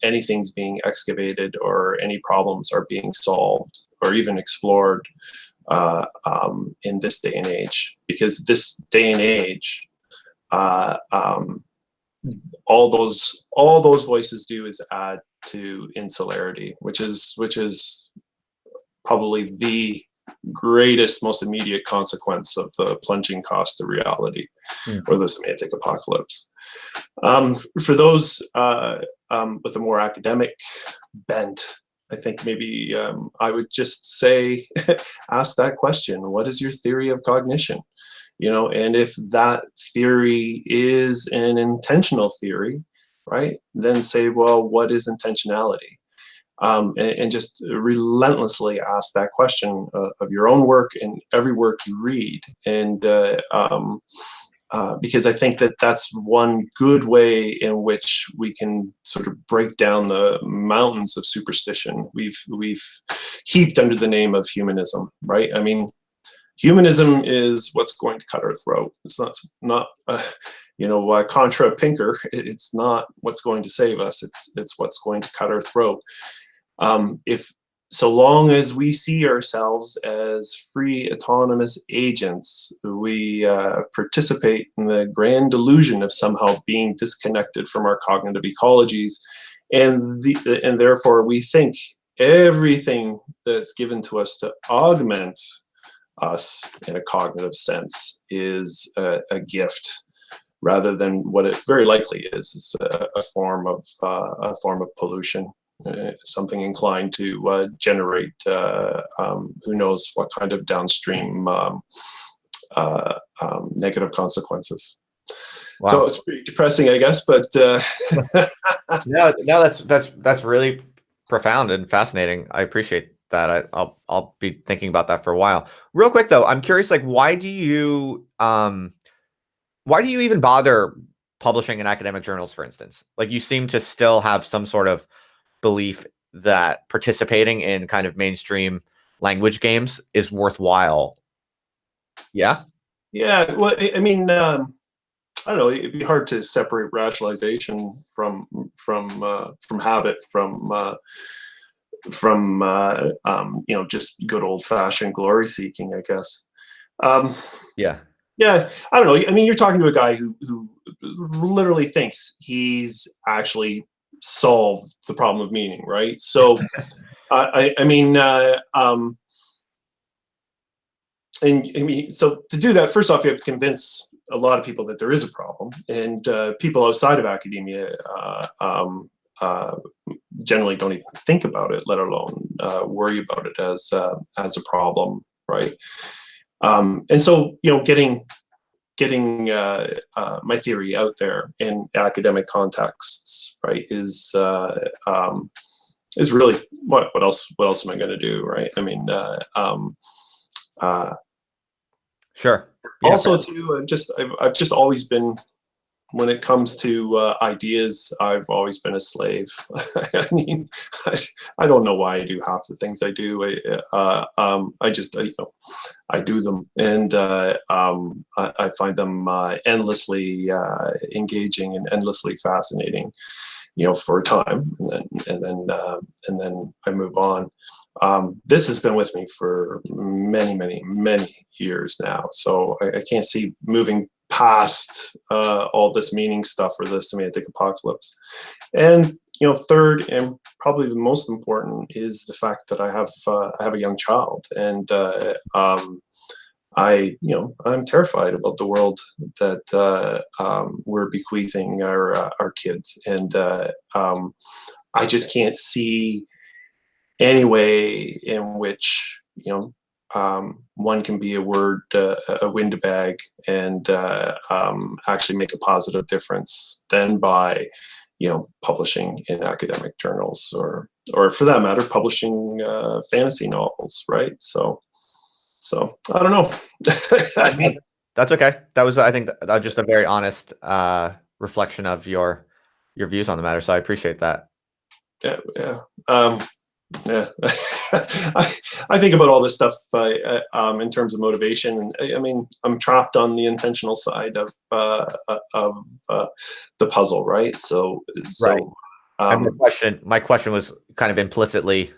anything's being excavated or any problems are being solved or even explored in this day and age, because this day and age, all those voices do is add to insularity, which is probably the greatest, most immediate consequence of the plunging cost of reality, or the semantic apocalypse. For those with a more academic bent, I think maybe I would just say, ask that question: what is your theory of cognition? And if that theory is an intentional theory, right, then say, well, what is intentionality? And just relentlessly ask that question of your own work and every work you read. And because I think that that's one good way in which we can sort of break down the mountains of superstition we've heaped under the name of humanism, right? I mean, humanism is what's going to cut our throat. It's not contra Pinker. It's not what's going to save us. It's what's going to cut our throat. If so long as we see ourselves as free, autonomous agents, we participate in the grand delusion of somehow being disconnected from our cognitive ecologies, and therefore we think everything that's given to us to augment us in a cognitive sense is a gift, rather than what it very likely is a form of pollution. Something inclined to generate who knows what kind of downstream negative consequences. Wow. So it's pretty depressing, I guess, but no, that's really profound and fascinating. I appreciate that. I'll be thinking about that for a while. Real quick though, I'm curious, like, why do you even bother publishing in academic journals, for instance? Like, you seem to still have some sort of belief that participating in kind of mainstream language games is worthwhile. Yeah. Yeah. Well, I mean, I don't know. It'd be hard to separate rationalization from habit, from just good old fashioned glory seeking, I guess. Yeah. Yeah. I don't know. I mean, you're talking to a guy who literally thinks he's actually solved the problem of meaning, right? So, so to do that, first off, you have to convince a lot of people that there is a problem, and people outside of academia generally don't even think about it, let alone worry about it as a problem, right? And so, getting my theory out there in academic contexts, right, is really what else am I going to do, right? I mean, sure. Yeah, also too, I've just always been, when it comes to ideas, I've always been a slave. I mean, I don't know why I do half the things I do. I just I do them, and I find them endlessly engaging and endlessly fascinating, for a time, and then I move on. This has been with me for many years now, so I can't see moving past all this meaning stuff or the semantic apocalypse. And third, and probably the most important, is the fact that I have a young child, and I'm terrified about the world that we're bequeathing our kids, and I just can't see any way in which one can be a windbag and actually make a positive difference than by publishing in academic journals, or for that matter, publishing fantasy novels, right? So I don't know. I mean, that's okay. That was, I think, that was just a very honest reflection of your views on the matter. So I appreciate that. Yeah. Yeah. I think about all this stuff in terms of motivation, and I mean, I'm trapped on the intentional side of the puzzle, right? Right. My question was kind of implicitly,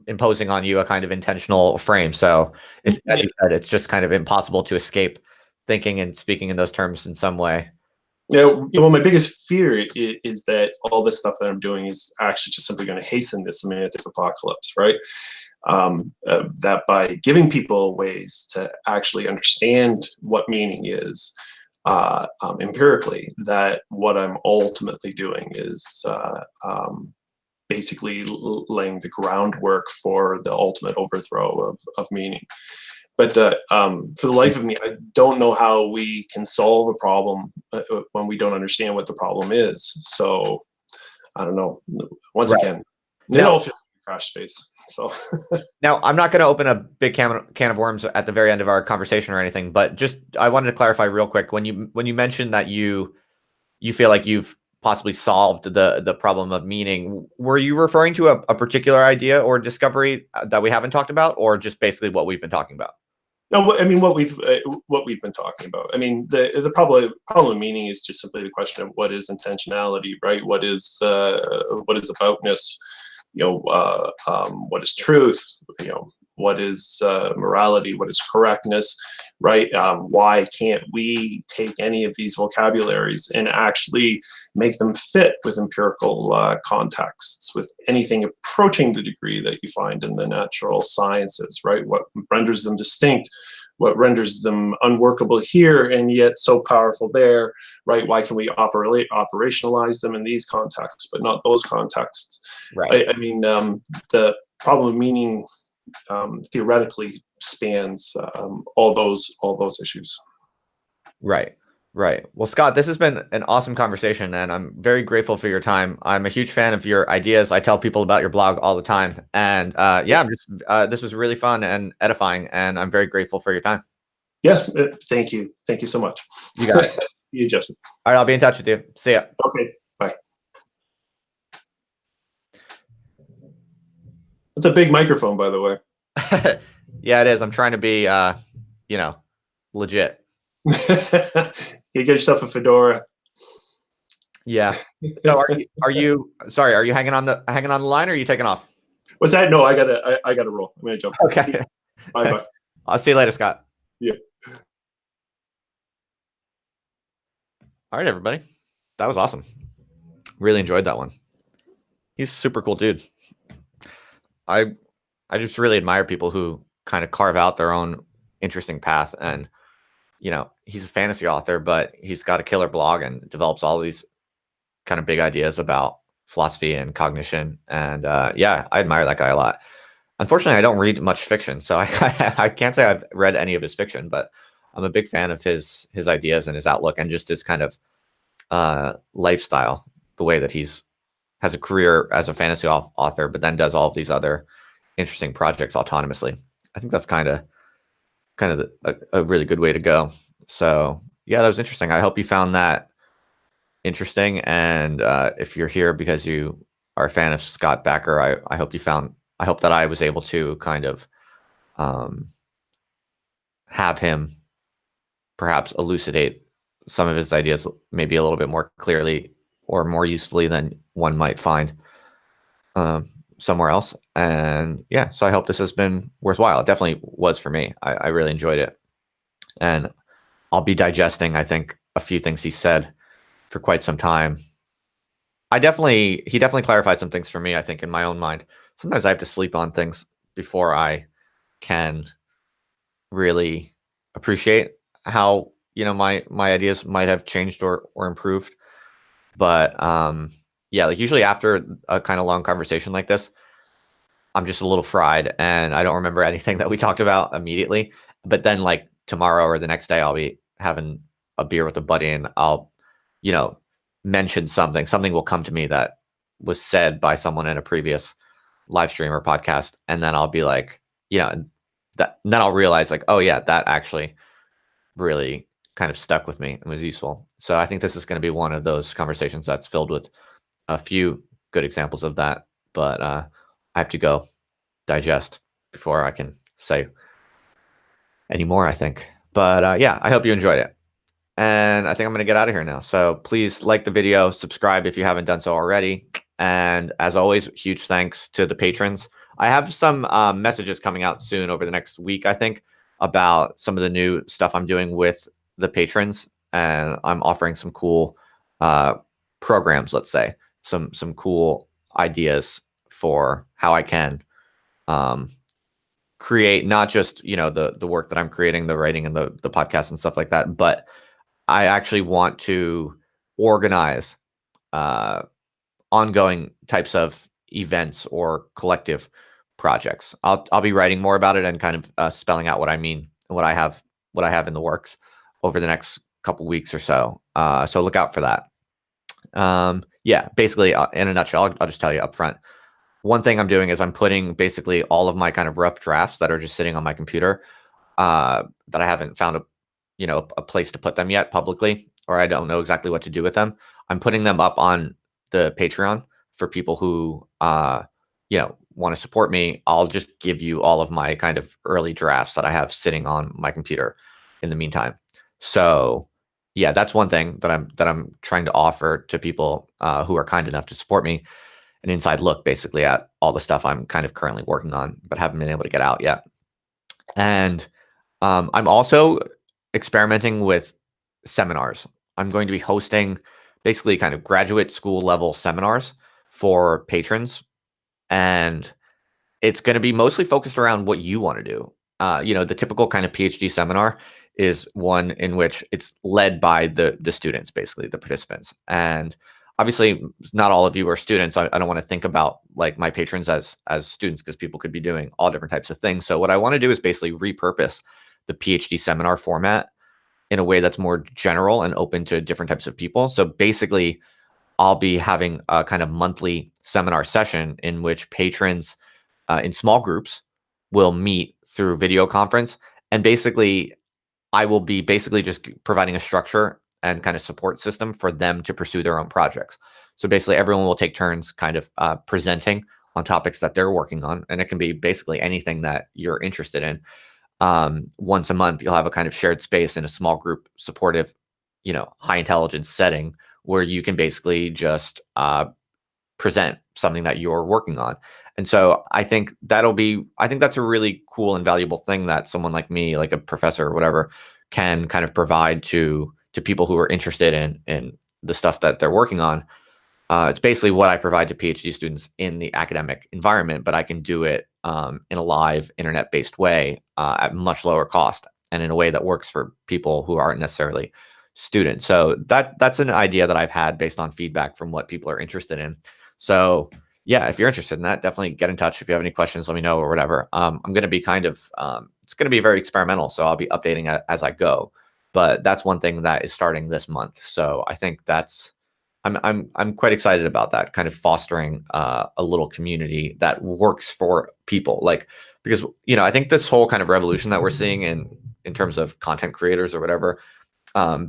imposing on you a kind of intentional frame. So, as you said, it's just kind of impossible to escape thinking and speaking in those terms in some way. My biggest fear is that all this stuff that I'm doing is actually just simply going to hasten this semantic apocalypse, right? that by giving people ways to actually understand what meaning is empirically, that what I'm ultimately doing is basically laying the groundwork for the ultimate overthrow of meaning. But for the life of me, I don't know how we can solve a problem when we don't understand what the problem is. So I don't know. Once again, Now, feels like a crash space. So now I'm not going to open a big can of worms at the very end of our conversation or anything, but just I wanted to clarify real quick when you mentioned that you feel like you've possibly solved the problem of meaning. Were you referring to a particular idea or discovery that we haven't talked about, or just basically what we've been talking about? no, I mean what we've been talking about. I mean the problem of meaning is just simply the question of what is intentionality, right? What is aboutness? What is truth? What is morality? What is correctness? Right? Why can't we take any of these vocabularies and actually make them fit with empirical contexts, with anything approaching the degree that you find in the natural sciences, right? What renders them distinct? What renders them unworkable here and yet so powerful there, right? Why can we operationalize them in these contexts, but not those contexts? Right. I mean, the problem of meaning theoretically spans all those issues. Right. Right. Well, Scott, this has been an awesome conversation, and I'm very grateful for your time. I'm a huge fan of your ideas. I tell people about your blog all the time, and yeah, this was really fun and edifying, and I'm very grateful for your time. Yes, thank you so much. You got it. You, Justin. All right, I'll be in touch with you. See ya. Okay, bye. It's a big microphone, by the way. Yeah, it is. I'm trying to be, legit. You get yourself a fedora. Yeah. So are you sorry, are you hanging on the line, or are you taking off? What's that? No, I gotta roll. I'm gonna jump. Okay. Bye. I'll see you later, Scott. Yeah. All right, everybody. That was awesome. Really enjoyed that one. He's a super cool dude. I just really admire people who kind of carve out their own interesting path. And, he's a fantasy author, but he's got a killer blog and develops all these kind of big ideas about philosophy and cognition. And yeah, I admire that guy a lot. Unfortunately, I don't read much fiction, so I can't say I've read any of his fiction, but I'm a big fan of his ideas and his outlook and just his kind of lifestyle, the way that he's has a career as a fantasy author, but then does all of these other interesting projects autonomously. I think that's kind of a really good way to go. So yeah, that was interesting. I hope you found that interesting. And if you're here because you are a fan of Scott Bakker, I hope that I was able to kind of have him perhaps elucidate some of his ideas maybe a little bit more clearly or more usefully than one might find somewhere else. And yeah, so I hope this has been worthwhile. It definitely was for me. I really enjoyed it. And I'll be digesting, I think, a few things he said for quite some time. He definitely clarified some things for me, I think, in my own mind. Sometimes I have to sleep on things before I can really appreciate how, my ideas might have changed or improved. But yeah, like usually after a kind of long conversation like this, I'm just a little fried and I don't remember anything that we talked about immediately. But then like tomorrow or the next day, I'll be having a beer with a buddy and I'll, mention something will come to me that was said by someone in a previous live stream or podcast. And then I'll be like, and then I'll realize like, oh yeah, that actually really kind of stuck with me and was useful. So I think this is going to be one of those conversations that's filled with a few good examples of that. But I have to go digest before I can say any more, I think. But yeah, I hope you enjoyed it. And I think I'm going to get out of here now. So please like the video, subscribe if you haven't done so already. And as always, huge thanks to the patrons. I have some messages coming out soon over the next week, I think, about some of the new stuff I'm doing with the patrons. And I'm offering some cool programs, let's say, some cool ideas for how I can create not just, the work that I'm creating, the writing and the podcast and stuff like that, but I actually want to organize uh, ongoing types of events or collective projects. I'll be writing more about it and kind of spelling out what I mean and what I have in the works over the next couple weeks or so. So look out for that. Yeah, basically, in a nutshell, I'll just tell you up front. One thing I'm doing is I'm putting basically all of my kind of rough drafts that are just sitting on my computer, that I haven't found a place to put them yet publicly, or I don't know exactly what to do with them. I'm putting them up on the Patreon for people who want to support me. I'll just give you all of my kind of early drafts that I have sitting on my computer in the meantime. So yeah, that's one thing that I'm trying to offer to people who are kind enough to support me, an inside look basically at all the stuff I'm kind of currently working on, but haven't been able to get out yet. And I'm also experimenting with seminars. I'm going to be hosting basically kind of graduate school level seminars for patrons. And it's going to be mostly focused around what you want to do. The typical kind of PhD seminar is one in which it's led by the students, basically the participants. And obviously, not all of you are students. I don't want to think about like my patrons as students, because people could be doing all different types of things. So what I want to do is basically repurpose the PhD seminar format in a way that's more general and open to different types of people. So basically, I'll be having a kind of monthly seminar session in which patrons in small groups will meet through video conference. And basically, I will be basically just providing a structure and kind of support system for them to pursue their own projects. So basically, everyone will take turns kind of presenting on topics that they're working on. And it can be basically anything that you're interested in. Once a month, you'll have a kind of shared space in a small group supportive, high intelligence setting where you can basically just present something that you're working on. And so I think that's a really cool and valuable thing that someone like me, like a professor or whatever, can kind of provide to people who are interested in the stuff that they're working on. It's basically what I provide to PhD students in the academic environment, but I can do it in a live internet-based way at much lower cost and in a way that works for people who aren't necessarily students. So that's an idea that I've had based on feedback from what people are interested in. So yeah, if you're interested in that, definitely get in touch. If you have any questions, let me know or whatever. I'm going to be it's going to be very experimental, so I'll be updating as I go. But that's one thing that is starting this month. So I think I'm quite excited about that, kind of fostering a little community that works for people. Like, because I think this whole kind of revolution that we're seeing in terms of content creators or whatever,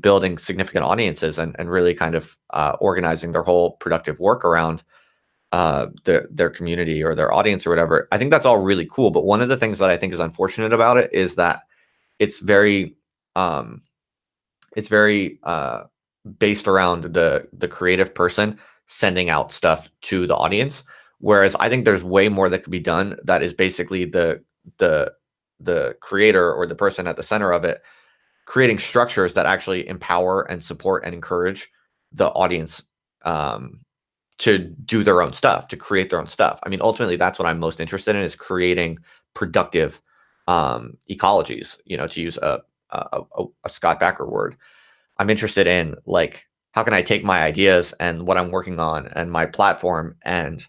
building significant audiences and really kind of organizing their whole productive work around their community or their audience or whatever. I think that's all really cool. But one of the things that I think is unfortunate about it is that it's very based around the creative person sending out stuff to the audience. Whereas I think there's way more that could be done that is basically the creator or the person at the center of it creating structures that actually empower and support and encourage the audience to do their own stuff, to create their own stuff. I mean, ultimately, that's what I'm most interested in, is creating productive ecologies, to use a Scott Bakker word. I'm interested in, like, how can I take my ideas and what I'm working on and my platform and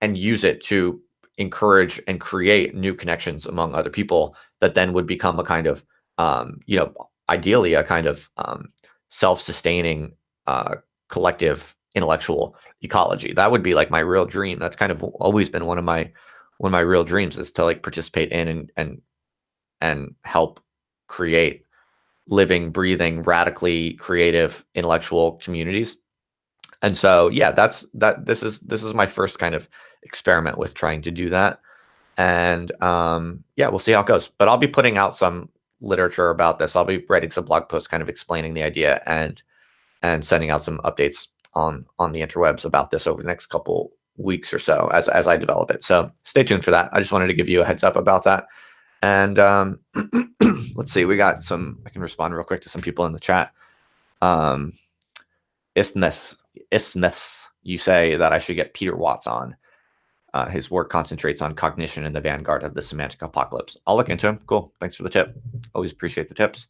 use it to encourage and create new connections among other people that then would become a kind of ideally a kind of self-sustaining collective intellectual ecology. That would be like my real dream. That's kind of always been one of my real dreams, is to like participate in and help create living, breathing, radically creative intellectual communities. And so yeah, this is my first kind of experiment with trying to do that. And yeah, we'll see how it goes. But I'll be putting out some literature about this. I'll be writing some blog posts kind of explaining the idea and sending out some updates on the interwebs about this over the next couple weeks or so as I develop it. So stay tuned for that. I just wanted to give you a heads up about that. And let's see, I can respond real quick to some people in the chat. Isneth, you say that I should get Peter Watts on. His work concentrates on cognition in the vanguard of the semantic apocalypse. I'll look into him. Cool. Thanks for the tip. Always appreciate the tips.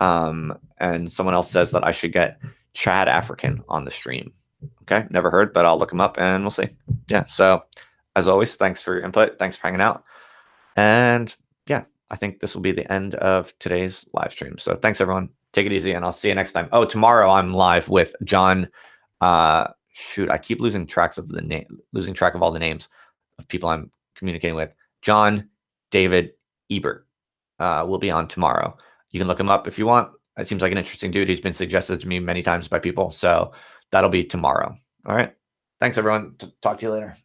And someone else says that I should get Chad African on the stream. Okay, never heard, but I'll look him up and we'll see. Yeah, so as always, thanks for your input. Thanks for hanging out. And yeah, I think this will be the end of today's live stream. So thanks, everyone. Take it easy, and I'll see you next time. Oh, tomorrow I'm live with John. Shoot, I keep losing track of all the names of people I'm communicating with. John David Ebert will be on tomorrow. You can look him up if you want. It seems like an interesting dude. He's been suggested to me many times by people. So that'll be tomorrow. All right. Thanks, everyone. Talk to you later.